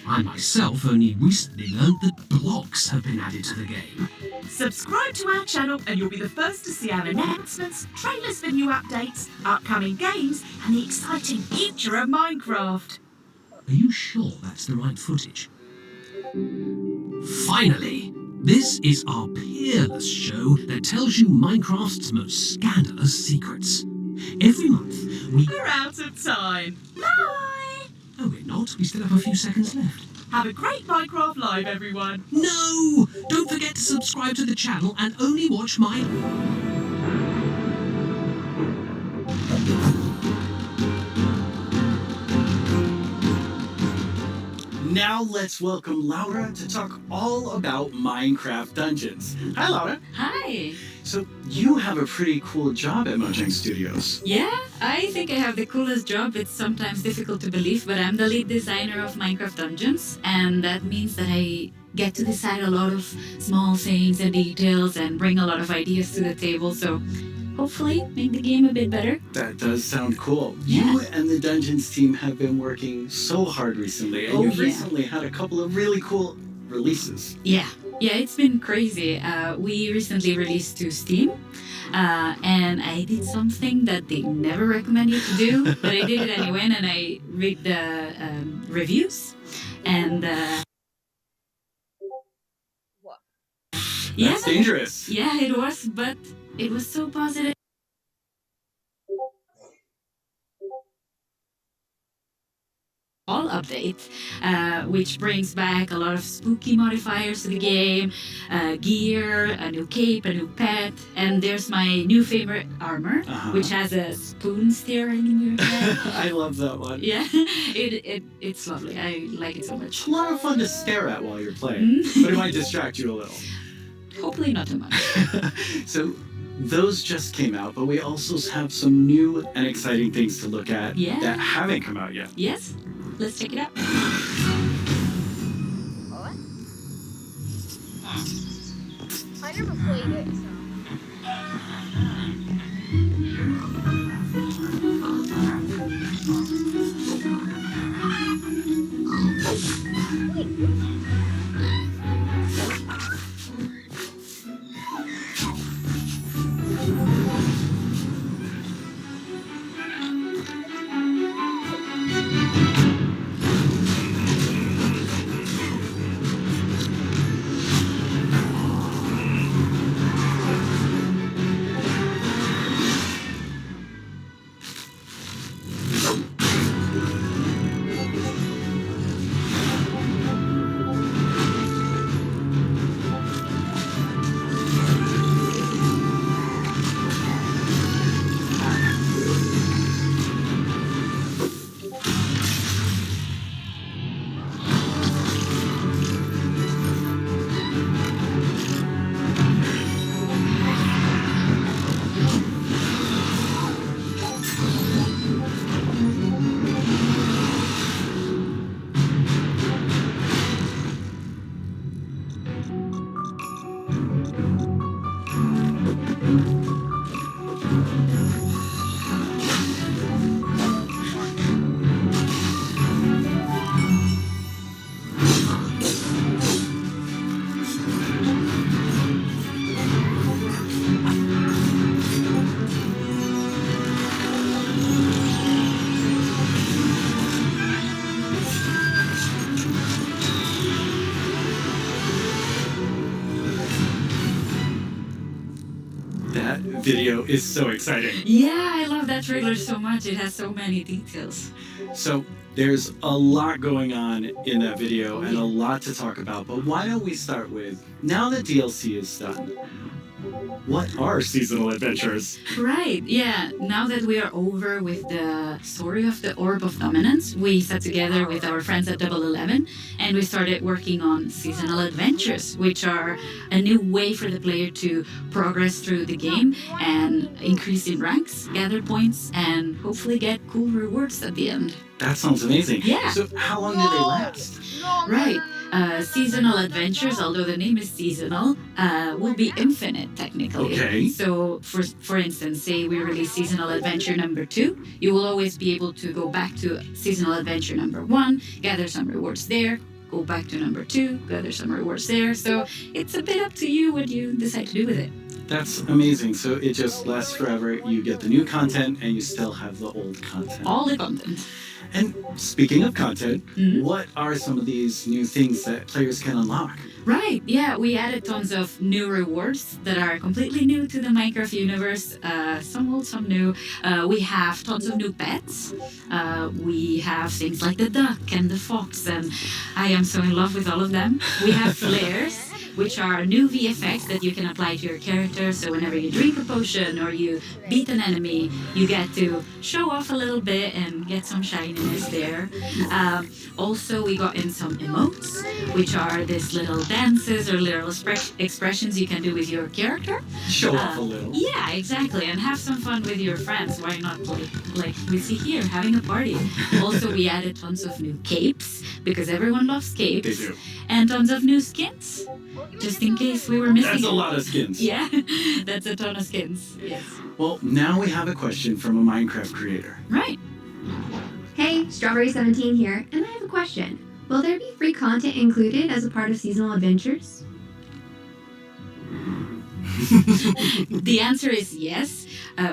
I myself only recently learned that blocks have been added to the game. Subscribe to our channel and you'll be the first to see our announcements, trailers for new updates, upcoming games, and the exciting future of Minecraft. Are you sure that's the right footage? Finally! This is our peerless show that tells you Minecraft's most scandalous secrets. Every month, We're out of time. Bye! Oh, we're not. We still have a few seconds left. Have a great Minecraft Live, everyone. No! Don't forget to subscribe to the channel and only watch my... Now let's welcome Laura to talk all about Minecraft Dungeons. Hi, Laura. Hi. So you have a pretty cool job at Mojang Studios. Yeah, I think I have the coolest job. It's sometimes difficult to believe, but I'm the lead designer of Minecraft Dungeons, and that means that I get to decide a lot of small things and details and bring a lot of ideas to the table, so hopefully make the game a bit better. That does sound cool. Yeah. You and the Dungeons team have been working so hard recently, and you've recently had a couple of really cool releases. Yeah, it's been crazy. We recently released to Steam, and I did something that they never recommend you to do, but I did it anyway, and I read the reviews, and That's dangerous. Yeah, it was, but it was so positive. All update, which brings back a lot of spooky modifiers to the game, gear, a new cape, a new pet, and there's my new favorite armor, which has a spoon steering in your head. I love that one. Yeah, it's lovely. I like it so much. It's a lot of fun to stare at while you're playing, but it might distract you a little. Hopefully not too much. So those just came out, but we also have some new and exciting things to look at that haven't come out yet. Yes, let's check it out. I never played it, so. video is so exciting. Yeah, I love that trailer so much. It has so many details. So there's a lot going on in that video and a lot to talk about, but why don't we start with, now that DLC is done, what are seasonal adventures? Right, yeah. Now that we are over with the story of the Orb of Dominance, we sat together with our friends at Double 11 and we started working on seasonal adventures, which are a new way for the player to progress through the game and increase in ranks, gather points, and hopefully get cool rewards at the end. That sounds amazing. Yeah. So how long do they last? Right. Seasonal adventures, although the name is seasonal, will be infinite technically. Okay. So, for instance, say we release seasonal adventure number 2, you will always be able to go back to seasonal adventure number 1, gather some rewards there, go back to number 2, gather some rewards there. So it's a bit up to you what you decide to do with it. That's amazing. So it just lasts forever. You get the new content and you still have the old content. All the content. And speaking of content, what are some of these new things that players can unlock? Right, yeah, we added tons of new rewards that are completely new to the Minecraft universe, some old, some new. We have tons of new pets. We have things like the duck and the fox, and I am so in love with all of them. We have flares, which are new VFX that you can apply to your character, so whenever you drink a potion or you beat an enemy, you get to show off a little bit and get some shininess there. Also, we got in some emotes, which are these little dances or little expressions you can do with your character. Show off a little. Yeah, exactly, and have some fun with your friends. Why not play like we see here, having a party? Also, we added tons of new capes, because everyone loves capes. They do. And tons of new skins, just in case we were missing. That's a lot of skins. Yeah, that's a ton of skins. Yes. Well, now we have a question from a Minecraft creator. Right. Hey, Strawberry17 here, and I have a question. Will there be free content included as a part of seasonal adventures? The answer is yes.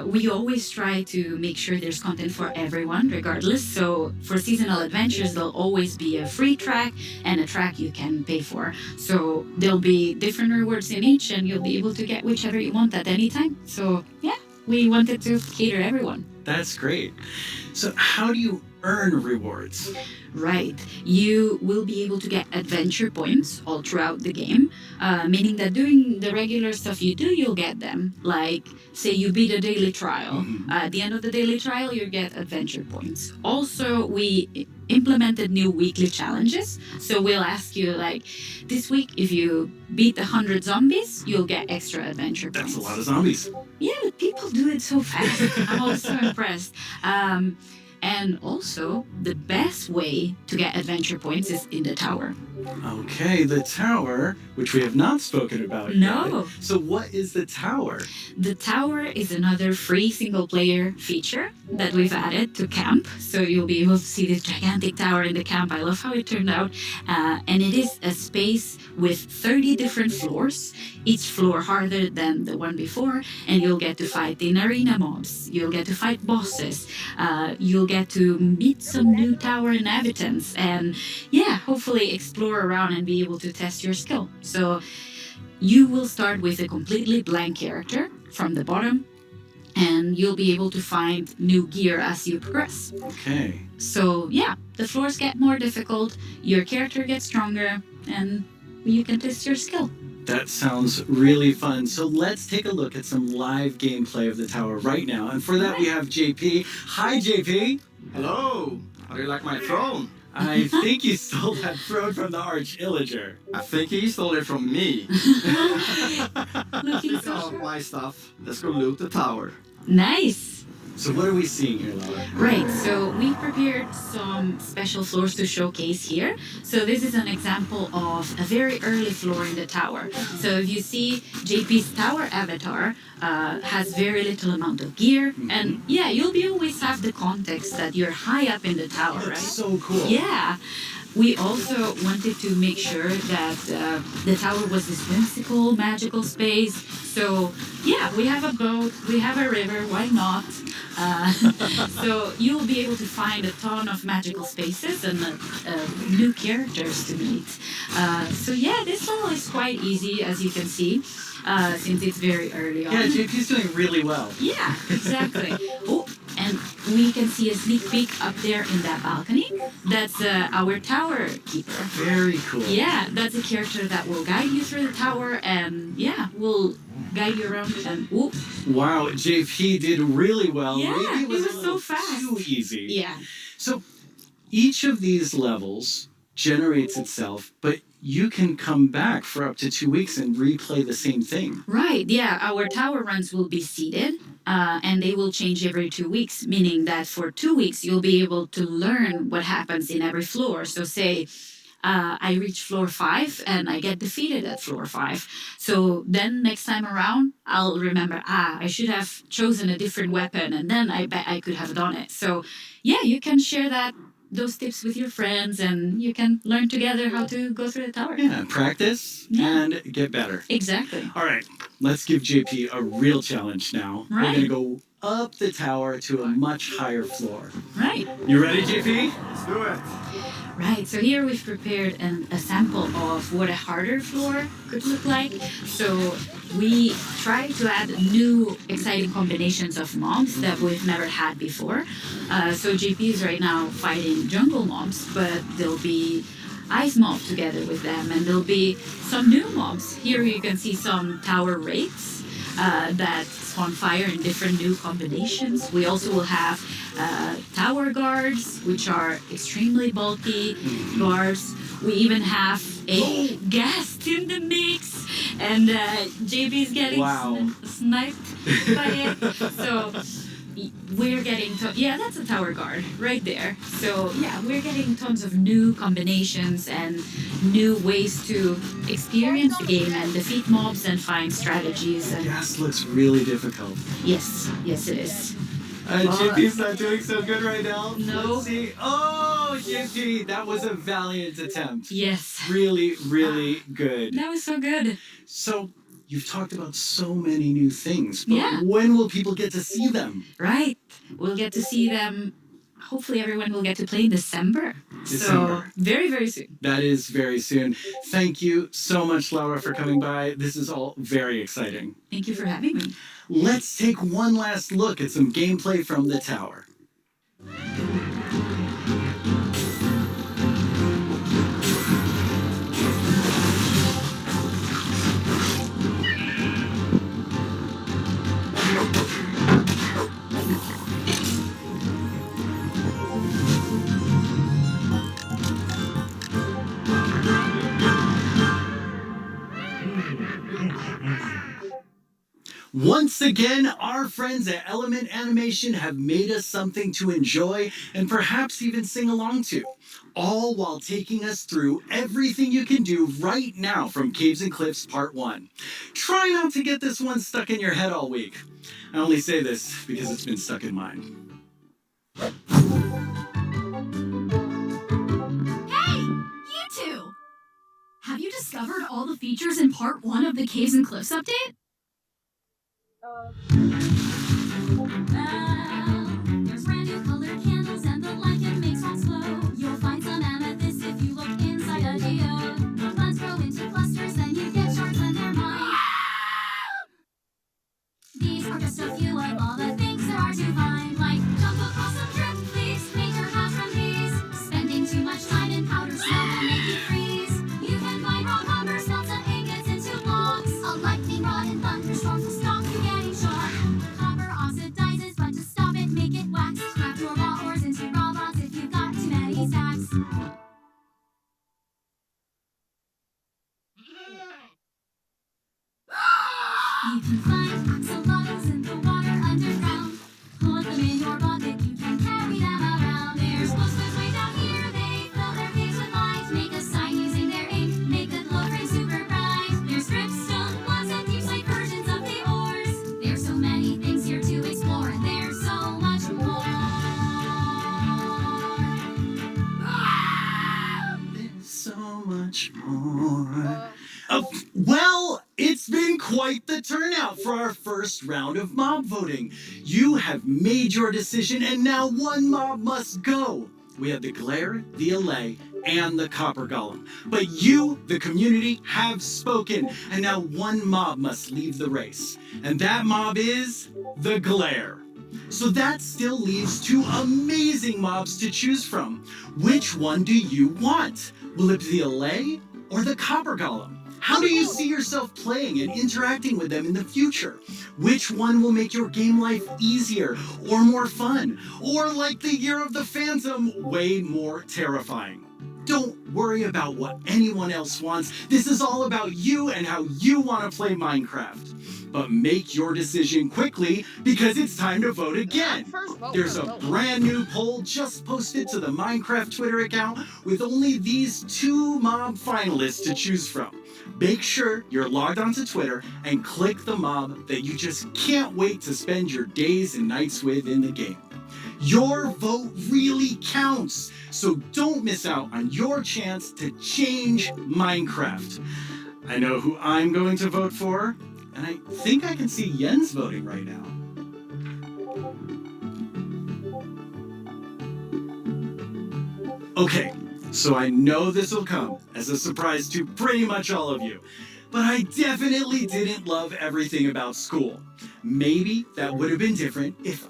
We always try to make sure there's content for everyone, regardless. So for seasonal adventures, there'll always be a free track and a track you can pay for. So there'll be different rewards in each, and you'll be able to get whichever you want at any time. So yeah, we wanted to cater everyone. That's great. So how do you earn rewards? Right. You will be able to get adventure points all throughout the game, meaning that doing the regular stuff you do, you'll get them. Like, say you beat a daily trial. At the end of the daily trial, you get adventure points. Also, we implemented new weekly challenges. So we'll ask you, like, this week, if you beat 100 zombies, you'll get extra adventure points. That's a lot of zombies. Yeah, but people do it so fast. I'm also impressed. And also, the best way to get adventure points is in the tower. Okay, the tower, which we have not spoken about No. yet. So what is the tower? The tower is another free single-player feature that we've added to camp. So you'll be able to see this gigantic tower in the camp. I love how it turned out. And it is a space with 30 different floors, each floor harder than the one before. And you'll get to fight in arena mobs. You'll get to fight bosses. You'll get to meet some new tower inhabitants. And yeah, hopefully explore around and be able to test your skill. So you will start with a completely blank character from the bottom, and you'll be able to find new gear as you progress. Okay. So yeah, the floors get more difficult, your character gets stronger, and you can test your skill. That sounds really fun. So let's take a look at some live gameplay of the tower right now. And for that, we have JP. Hi, JP. Hello. How do you like my throne? I think you stole that throne from the Arch Illager. I think he stole it from me. Looking so All my stuff. Let's go loot the tower. Nice. So what are we seeing here, Laura? Right, so we prepared some special floors to showcase here. So this is an example of a very early floor in the tower. So if you see JP's tower avatar has very little amount of gear. And yeah, you'll be always have the context that you're high up in the tower, right? That's so cool. Yeah. we also wanted to make sure that the tower was this whimsical, magical space. So yeah, we have a boat, we have a river, why not? Uh, so you'll be able to find a ton of magical spaces and new characters to meet. So yeah, this level is quite easy, as you can see, since it's very early on. Yeah, JP's doing really well. Yeah, exactly. Oh, and we can see a sneak peek up there in that balcony. That's our tower keeper. Very cool. Yeah, that's a character that will guide you through the tower and yeah, will guide you around and whoop. Wow, JP did really well. Yeah, Maybe it was, it was so fast. too easy. Yeah. So each of these levels generates itself, but you can come back for up to 2 weeks and replay the same thing. Right, yeah, our tower runs will be seated and they will change every 2 weeks, meaning that for 2 weeks you'll be able to learn what happens in every floor. So say I reach floor 5 and I get defeated at floor 5. So then next time around, I'll remember, I should have chosen a different weapon and then I bet I could have done it. So yeah, you can share those tips with your friends and you can learn together how to go through the tower. Yeah, practice and get better. Exactly. All right, let's give JP a real challenge now. Right. We're going to go up the tower to a much higher floor. Right. You ready, JP? Let's do it. Right, so here we've prepared a sample of what a harder floor could look like. So we try to add new exciting combinations of mobs that we've never had before. So JP is right now fighting jungle mobs, but there'll be ice mob together with them, and there'll be some new mobs. Here you can see some tower wraiths that spawn fire in different new combinations. We also will have tower guards, which are extremely bulky guards. We even have a guest in the mix, and JB's getting sniped by it. So we're getting yeah, that's a tower guard right there. So yeah, we're getting tons of new combinations and new ways to experience the game and defeat mobs and find strategies. And Gas looks really difficult. yes, it is. JP's not doing so good right now. No. Let's see. Oh, JP, that was a valiant attempt. Yes. Really, really good. That was so good. So, you've talked about so many new things, but Yeah. when will people get to see them? Right. We'll get to see them. Hopefully everyone will get to play in December. December. So very, very soon. That is very soon. Thank you so much, Laura, for coming by. This is all very exciting. Thank you for having me. Let's take one last look at some gameplay from the tower. Once again, our friends at Element Animation have made us something to enjoy and perhaps even sing along to, all while taking us through everything you can do right now from Caves and Cliffs Part 1. Try not to get this one stuck in your head all week. I only say this because it's been stuck in mine. Hey, you two! Have you discovered all the features in Part 1 of the Caves and Cliffs update? There's brand new colored candles and the light can make songs glow. You'll find some amethyst if you look inside a geode. The plants grow into clusters, then you get shards when they're mine. These are just a few of all the things there are to find, like jump across some drift leaves, make your house from these. Spending too much time in powder snow will make you freeze. You can find raw copper, smelt some ingots into blocks. A lightning rod and thunderstorms will stop you getting shot. Copper oxidizes, but to stop it, make it wax. Craft your raw ores into raw bonds if you've got too many stacks. You can find axolotls in the water underground. Put them in your bucket, you can carry them around. There's posters way down here, they fill their caves with light. Make a sign using their ink, make the glow ring super bright. There's dripstone blocks and deep slate versions of the ores. There's so many things here to explore, and there's so much more. much more. Well, it's been quite the turnout for our first round of mob voting. You have made your decision, and now one mob must go. We have the Glare, the Allay, and the Copper Golem. But you, the community, have spoken, and now one mob must leave the race. And that mob is the Glare. So that still leaves two amazing mobs to choose from. Which one do you want? Will it be the Allay or the Copper Golem? How do you see yourself playing and interacting with them in the future? Which one will make your game life easier or more fun? Or like the Year of the Phantom, way more terrifying? Don't worry about what anyone else wants. This is all about you and how you want to play Minecraft. But make your decision quickly because it's time to vote again. There's a brand new poll just posted to the Minecraft Twitter account with only these two mob finalists to choose from. Make sure you're logged onto Twitter and click the mob that you just can't wait to spend your days and nights with in the game. Your vote really counts, so don't miss out on your chance to change Minecraft. I know who I'm going to vote for, and I think I can see Jens voting right now. Okay, so I know this will come as a surprise to pretty much all of you, but I definitely didn't love everything about school. Maybe that would have been different if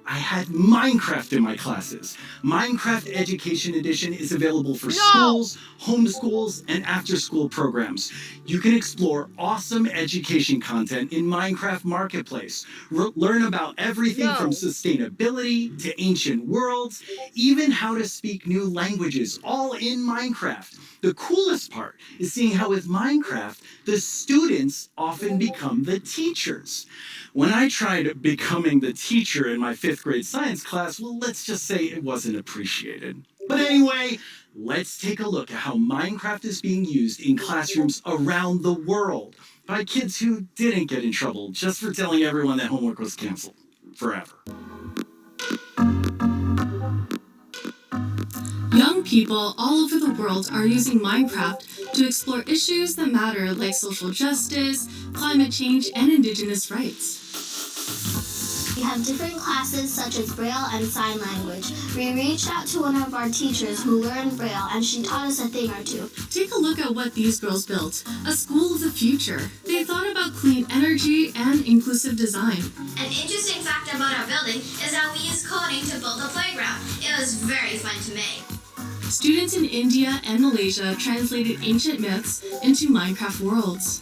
I had Minecraft in my classes. Minecraft Education Edition is available for schools, homeschools, and after-school programs. You can explore awesome education content in Minecraft Marketplace. Learn about everything from sustainability to ancient worlds, even how to speak new languages, all in Minecraft. The coolest part is seeing how with Minecraft, the students often become the teachers. When I tried becoming the teacher in my 5th grade science class, well, let's just say it wasn't appreciated. But anyway, let's take a look at how Minecraft is being used in classrooms around the world by kids who didn't get in trouble just for telling everyone that homework was canceled forever. Young people all over the world are using Minecraft to explore issues that matter like social justice, climate change, and indigenous rights. We have different classes such as Braille and Sign Language. We reached out to one of our teachers who learned Braille and she taught us a thing or two. Take a look at what these girls built, a school of the future. They thought about clean energy and inclusive design. An interesting fact about our building is that we used coding to build the playground. It was very fun to make. Students in India and Malaysia translated ancient myths into Minecraft worlds.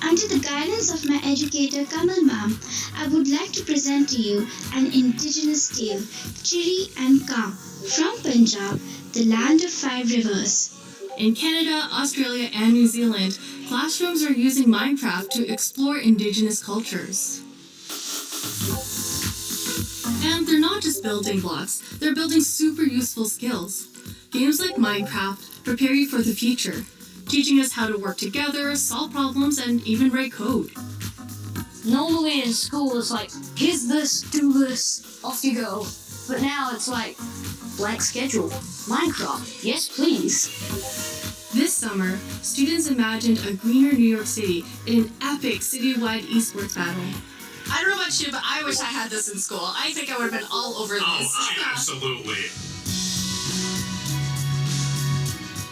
Under the guidance of my educator Kamal Ma'am, I would like to present to you an indigenous tale, Chiri and Kaw, from Punjab, the land of 5 rivers. In Canada, Australia, and New Zealand, classrooms are using Minecraft to explore indigenous cultures. And they're not just building blocks, they're building super useful skills. Games like Minecraft prepare you for the future, teaching us how to work together, solve problems, and even write code. Normally in school it's like, here's this, do this, off you go. But now it's like, blank schedule, Minecraft, yes please. This summer, students imagined a greener New York City in an epic citywide esports battle. I don't know about you, but I wish I had this in school. I think I would have been all over this. Oh, absolutely.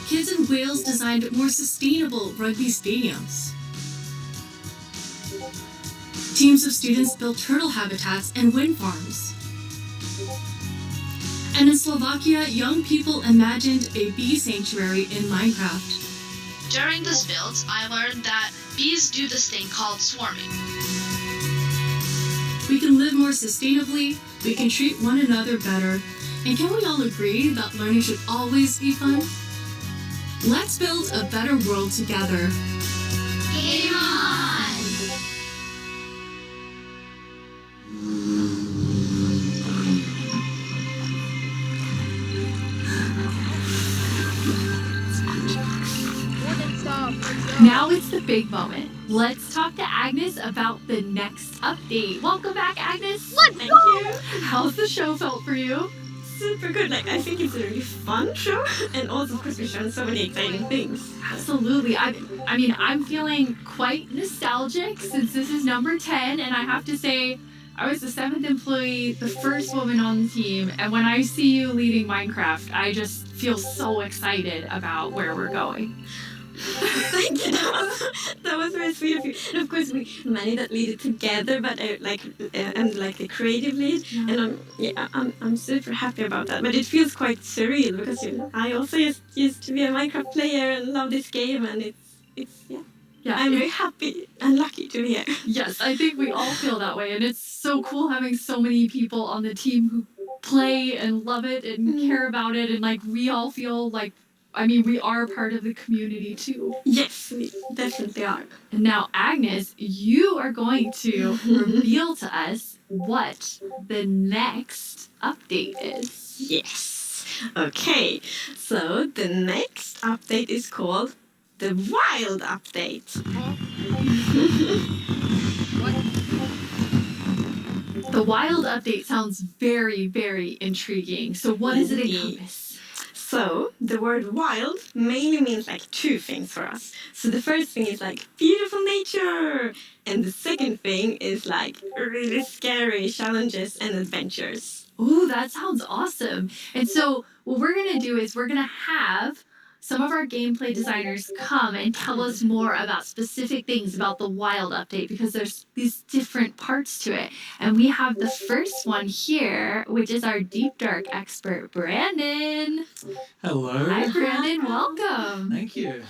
Kids in Wales designed more sustainable rugby stadiums. Teams of students built turtle habitats and wind farms. And in Slovakia, young people imagined a bee sanctuary in Minecraft. During this build, I learned that bees do this thing called swarming. We can live more sustainably, we can treat one another better, and can we all agree that learning should always be fun? Let's build a better world together. Game on! Now it's the big moment. Let's talk to Agnes about the next update. Welcome back, Agnes. Let's Thank go! you. How's the show felt for you? super good. Like, I think it's a really fun show, and also because we've shown so many exciting things. Absolutely. I mean, I'm feeling quite nostalgic since this is number 10, and I have to say, I was the 7th employee, the first woman on the team, and when I see you leading Minecraft, I just feel so excited about where we're going. Thank you. That was very sweet of you. And of course, we many that lead it together, but I'm like the creative lead, and I'm super happy about that. But it feels quite surreal because I also used to be a Minecraft player and love this game, and it's I'm very happy and lucky to be here. Yes, I think we all feel that way, and it's so cool having so many people on the team who play and love it and care about it, and like we all feel like, I mean, we are part of the community too. Yes, we definitely are. And now, Agnes, you are going to reveal to us what the next update is. Yes. Okay, so the next update is called the Wild Update. The Wild Update sounds very, very intriguing. So what does it encompass? So, the word wild mainly means like two things for us. So the first thing is like beautiful nature, and the second thing is like really scary challenges and adventures. Ooh, that sounds awesome. And so what we're going to do is we're going to have some of our gameplay designers come and tell us more about specific things about the Wild Update because there's these different parts to it. And we have the first one here, which is our Deep Dark expert, Brandon. Hello. Hi, Brandon. Welcome. Thank you.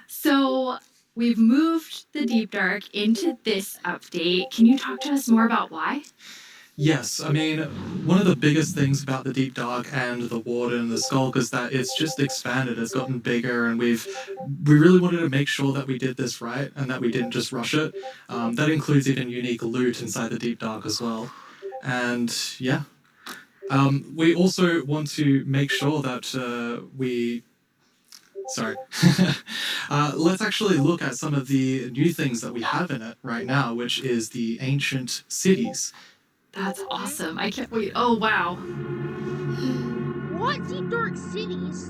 So we've moved the Deep Dark into this update. Can you talk to us more about why? Yes, I mean, one of the biggest things about the Deep Dark and the Warden and the Skulk is that it's just expanded, it's gotten bigger, and we really wanted to make sure that we did this right and that we didn't just rush it. That includes even unique loot inside the Deep Dark as well. And yeah, we also want to make sure that let's actually look at some of the new things that we have in it right now, which is the ancient cities. That's awesome. I can't wait. Oh, wow. What Deep Dark Cities?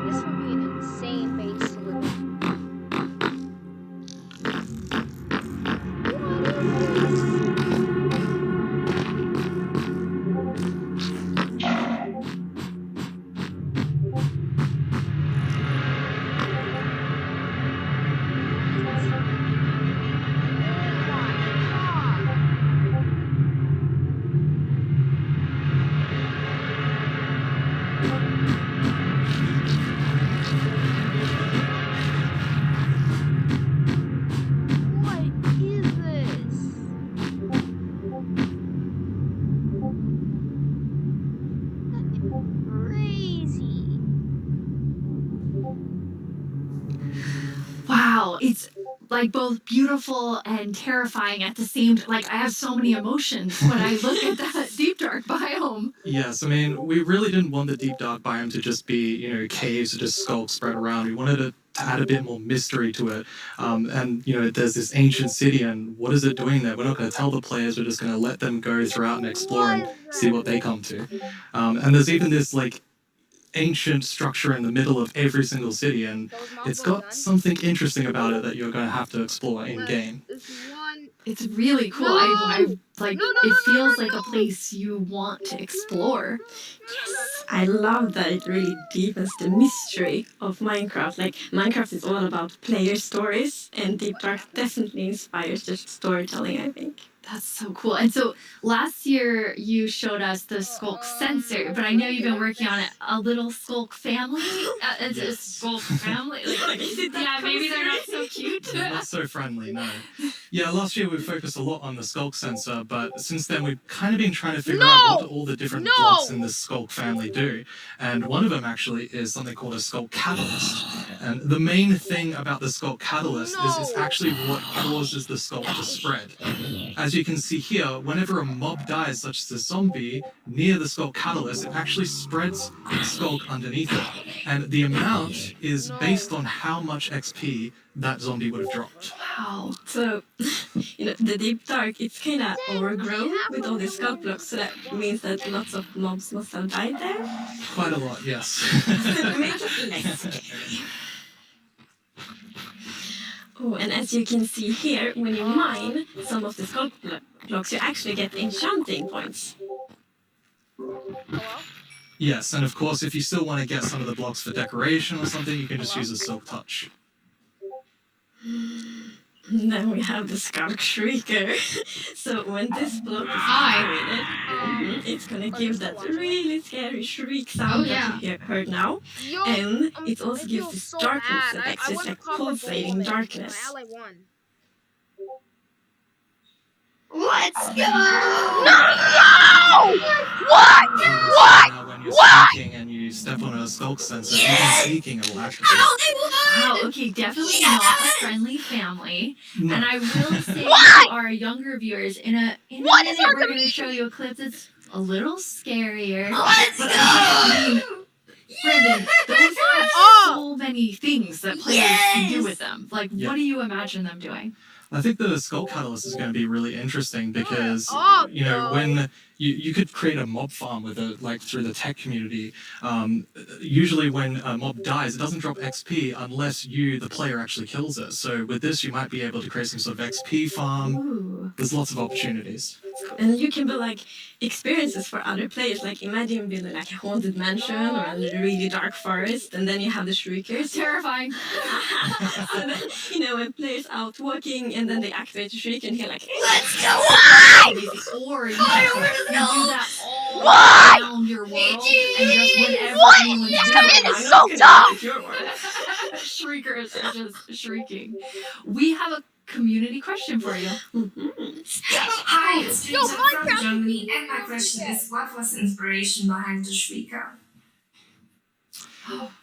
This would be an insane base to live in. Wow, it's like both beautiful and terrifying at the same time. Like I have so many emotions when I look at that Deep Dark biome. Yes, I mean, we really didn't want the Deep Dark biome to just be, caves or just skulks spread around. We wanted to add a bit more mystery to it. And there's this ancient city, and what is it doing there? We're not going to tell the players. We're just going to let them go throughout and explore and see what they come to. And there's even this, ancient structure in the middle of every single city, and it's got something interesting about it that you're going to have to explore in game. It's really cool. It feels like a place you want to explore. Yes, I love that it really deepens the mystery of Minecraft. Like, Minecraft is all about player stories, and Deep Dark definitely inspires just storytelling, I think. That's so cool. And so last year you showed us the Skulk sensor, but I know you've been working on it. A little Skulk family? It's a Skulk family? Yeah, maybe they're not so cute. They're not so friendly, no. Yeah, last year we focused a lot on the Skulk sensor, but since then we've kind of been trying to figure out what all the different blocks in the Skulk family do. And one of them actually is something called a sculpt catalyst. And the main thing about the sculpt catalyst is it's actually what causes the sculpt to spread. As you can see here, whenever a mob dies, such as a zombie, near the sculpt catalyst, it actually spreads sculpt underneath it. And the amount is based on how much XP that zombie would have dropped. Wow. So, the deep dark, it's kind of overgrown with all these sculpt blocks, so that means that lots of mobs must have died there. Quite a lot, yes. Make it less scary. Oh, and as you can see here, when you mine some of the sculpt blocks, you actually get enchanting points. Yes, and of course, if you still want to get some of the blocks for decoration or something, you can just use a silk touch. And then we have the Skunk Shrieker. So when this block is activated, it's gonna give that really scary shriek sound that you heard now. And it also gives this darkness effect, so it's like pulsating darkness. Let's go! No! What? When you're sneaking and you step on a skulk sensor, even sneaking it will activate. Wow, okay, definitely not a friendly family. No. And I will say to our younger viewers, in a minute we're going to show you a clip that's a little scarier. Let's but go! I mean, Brendan, those have so many things that players can do with them. Like, Yeah. what do you imagine them doing? I think the Skull Catalyst is going to be really interesting because, when you could create a mob farm with through the tech community. Usually when a mob dies, it doesn't drop XP unless you, the player, actually kills it. So with this, you might be able to create some sort of XP farm. Ooh. There's lots of opportunities. And you can build experiences for other players. Like imagine building a haunted mansion or a really dark forest, and then you have the shriekers. Terrifying. So then, when players out walking and then they activate the shrieker and you're like, let's go! Or you do that all around your world, and just whenever anyone's It's so dumb! Shriekers are just shrieking. We have a community question for you. Hi, it's Trinita from Germany, and my question is, what was the inspiration behind the Shrieker?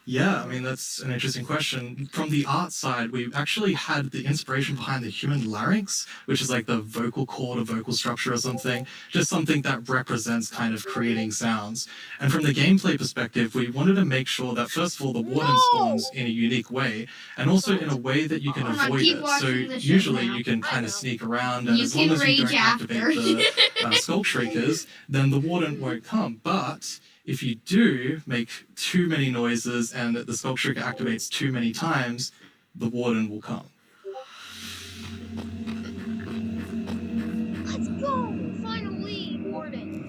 Yeah, I mean, that's an interesting question. From the art side, we actually had the inspiration behind the human larynx, which is like the vocal cord or vocal structure or something, just something that represents kind of creating sounds. And from the gameplay perspective, we wanted to make sure that, first of all, the warden spawns in a unique way, and also in a way that you can avoid it. So usually you can kind of sneak around, and as long as you don't activate the skull shriekers, then the warden won't come. But if you do make too many noises and the skull shrieker activates too many times, the warden will come. Let's go! Finally, Warden.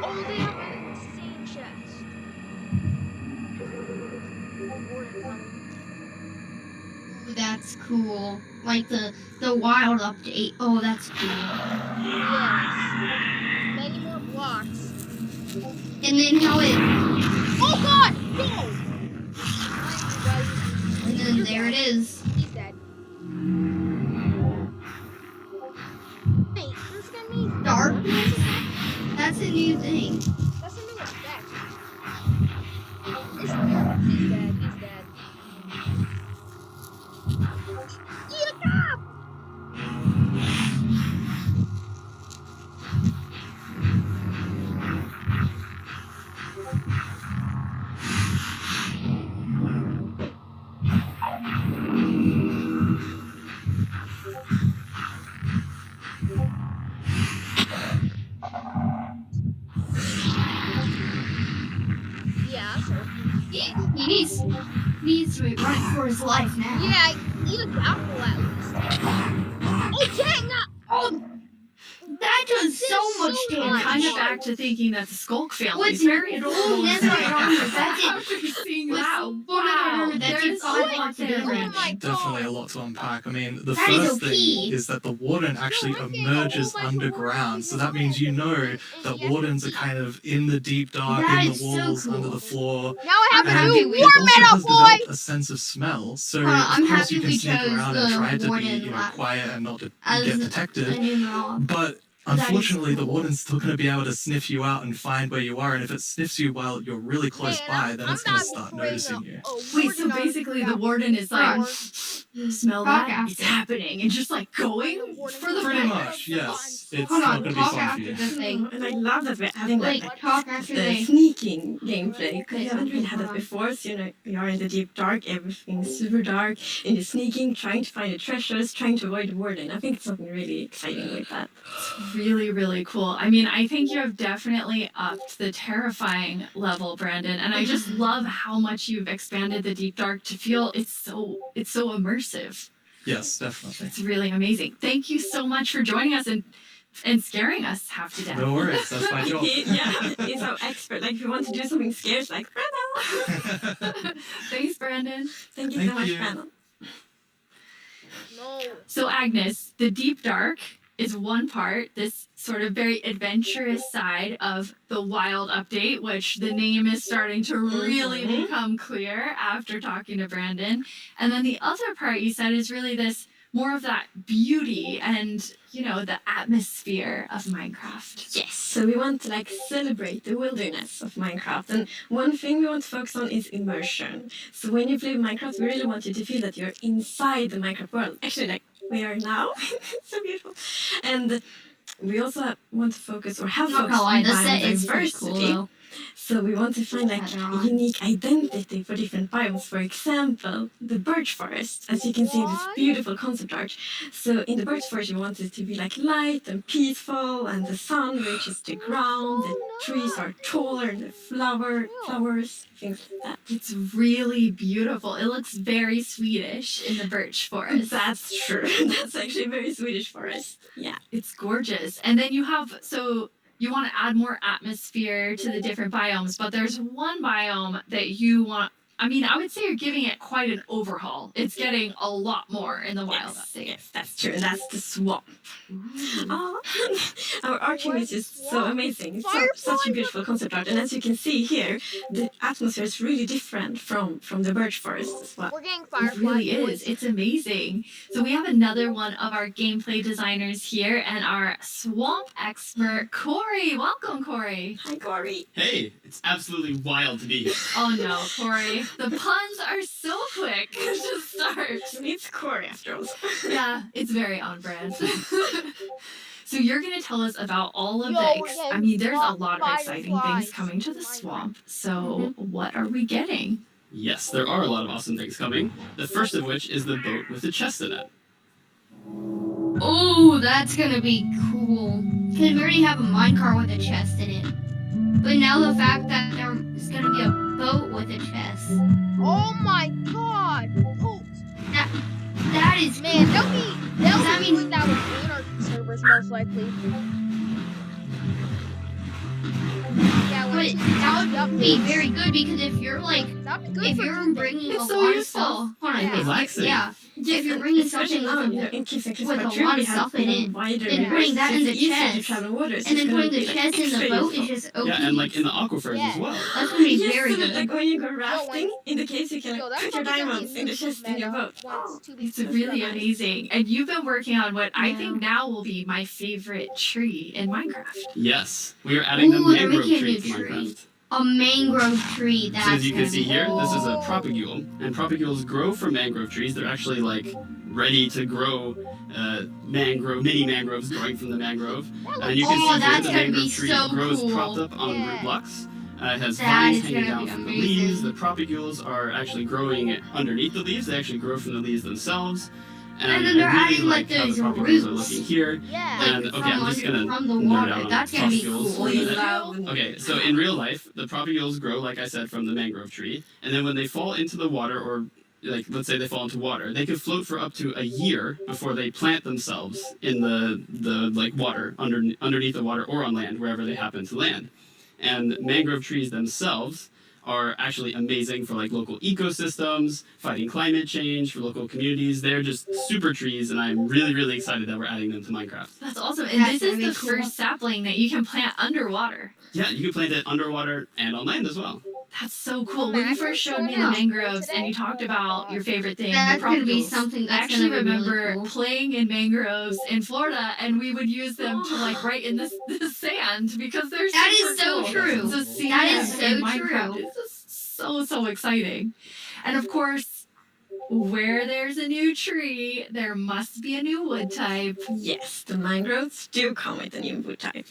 Oh, they have an insane chest. That's cool. Like the wild update. Oh, that's cool. Yes. Many more blocks. And then how it... Oh God! Go! And then there it is. He's dead. Wait, there's gonna be Darkness? That's a new thing. That's a new effect. He's dead. He's dead. Eat a cop! Yeah, so He needs to be running for his life now. yeah, eat a apple at least. Oh dang! Oh, that does so much I'm damage. kind of back to thinking that the Skulk family What's is very oh, adorable. that's right, Robert. That's it. After seeing What's that, the wow, one that's there's five so lots of different. different. Definitely a lot to unpack. I mean, the That is first OP. thing is that the warden actually emerges underground. So that means you know that wardens are kind of in the deep dark, That in is the so walls, cool. under the floor. Now I have And a new it war also meta, has boy! developed a sense of smell. So I'm of course happy you can we sneak chose around and the try to be, warden you know, last quiet and not as get a detected. new law. But That is unfortunately, the cool. warden's still going to be able to sniff you out and find where you are. And if it sniffs you while you're really close by, then it's going to start noticing you. Wait, so basically the warden is like, smell Talk that? after. It's happening. And just like going for the Pretty fight. much, yes. It's Hold not on, going to be talk fun for after you. the thing. And I love that we're adding that Like, talk after the they. sneaking gameplay, because Say we haven't really something, had that hold on. before. So you are in the deep dark, everything's super dark, and you're sneaking, trying to find the treasures, trying to avoid the warden. I think it's something really exciting with that. Really, really cool. I mean, I think you have definitely upped the terrifying level, Brandon, and I just love how much you've expanded the deep dark to feel it's so immersive. Yes, definitely. It's really amazing. Thank you so much for joining us and scaring us half to death. No worries, that's my job. He's so expert. Like, if you want to do something scary, it's like, Thanks, Brandon. thank you Thank so much, you. Brandon. No. So Agnes, the deep dark is one part, this sort of very adventurous side of the wild update, which the name is starting to really become clear after talking to Brandon. And then the other part you said is really this more of that beauty and, you know, the atmosphere of Minecraft. Yes, so we want to like celebrate the wilderness of Minecraft, and one thing we want to focus on is immersion. So when you play Minecraft, we really want you to feel that you're inside the Minecraft world. Actually, like we are now, it's so beautiful. And we also want to focus or have Not focused gonna lie, on the set is pretty biodiversity. cool though. So we want to find like a unique identity for different biomes. For example, the birch forest. As you can see, this beautiful concept art. So in the birch forest, we want it to be like light and peaceful, and the sun reaches the ground. The trees are taller, and the flowers, things like that. It's really beautiful. It looks very Swedish in the birch forest. That's true. That's actually a very Swedish forest. Yeah. It's gorgeous. And then you have, so you want to add more atmosphere to the different biomes, but there's one biome that you want, I mean, I would say you're giving it quite an overhaul. It's getting a lot more in the wild update. Yes, that's true. And that's the swamp. Oh, our arching is just so amazing. It's such a beautiful concept art. And as you can see here, the atmosphere is really different from the birch forest as well. We're getting It fireflies. really is. It's amazing. So we have another one of our gameplay designers here and our swamp expert, Corey. Welcome, Corey. Hi, Corey. Hey, it's absolutely wild to be here. Oh no, Corey. The puns are so quick to start. It's Corey after all. Yeah, it's very on brand. So you're going to tell us about all of Yo, the, we're I getting mean, there's a lot of exciting fireflies. things coming to the swamp. So what are we getting? Yes, there are a lot of awesome things coming. The first of which is the boat with the chest in it. Oh, that's gonna be cool. Cause we already have a minecart with a chest in it. But now the fact that there's gonna be a boat with a chest. Oh my god! Oh, That is man, cool. they'll that be mean- doing that with Anarchy servers most likely. Yeah, But when that would be very good because if you're like, that'd be good if for you're keeping. bringing It's a so lot of useful. stuff, hold on, Yeah. Relaxing. yeah. If you're bringing something in Kids with a lot of stuff in it, then putting that in the chest, and then putting the chest in the boat is just OP. Yeah, and like in the aquifers Yeah. as well. That's gonna be Yes, very so that, good. like when you go rafting, in the case you can Yo, like, that's put your probably gonna be diamonds in the chest in your boat. It's really amazing. And you've been working on what I think now will be my favorite tree in Minecraft. Yes, we are adding the Ooh, they're mangrove making a tree new to tree. Minecraft. A mangrove tree. That's So as you can gonna see be here, cool. this is a propagule, and propagules grow from mangrove trees. They're actually like ready to grow mini mangroves growing from the mangrove. And you can Oh, see here that's the gonna mangrove be tree so grows cool. propped up on Yeah. root blocks. It has That vines is hanging gonna down be from the amazing. leaves. The propagules are actually growing underneath the leaves. They actually grow from the leaves themselves. And then I they're really adding, like, how the those propagules are roots. looking here. Yeah. And Like, okay, I'm just gonna from the nerd water. out on That's gonna be propagules cool. for a minute. Loud. Okay, so in real life, the propagules grow, like I said, from the mangrove tree, and then when they fall into the water or like let's say they fall into water, they could float for up to a year before they plant themselves in the like water underneath the water or on land wherever they happen to land. And mangrove trees themselves are actually amazing for like local ecosystems, fighting climate change, for local communities. They're just super trees, and I'm really, really excited that we're adding them to Minecraft. That's awesome. And this is the first sapling that you can plant underwater. Yeah, you can plant it underwater and on land as well. That's so cool. When you first showed me the mangroves and you talked about your favorite thing, That's the gonna be propagules, something I that's actually gonna be really remember cool. playing in mangroves in Florida, and we would use them to like write in the sand because they're That super is so cool. true. So seeing That them is so in Minecraft true. is just so exciting. And of course, where there's a new tree, there must be a new wood type. Yes, the mangroves do come with a new wood type.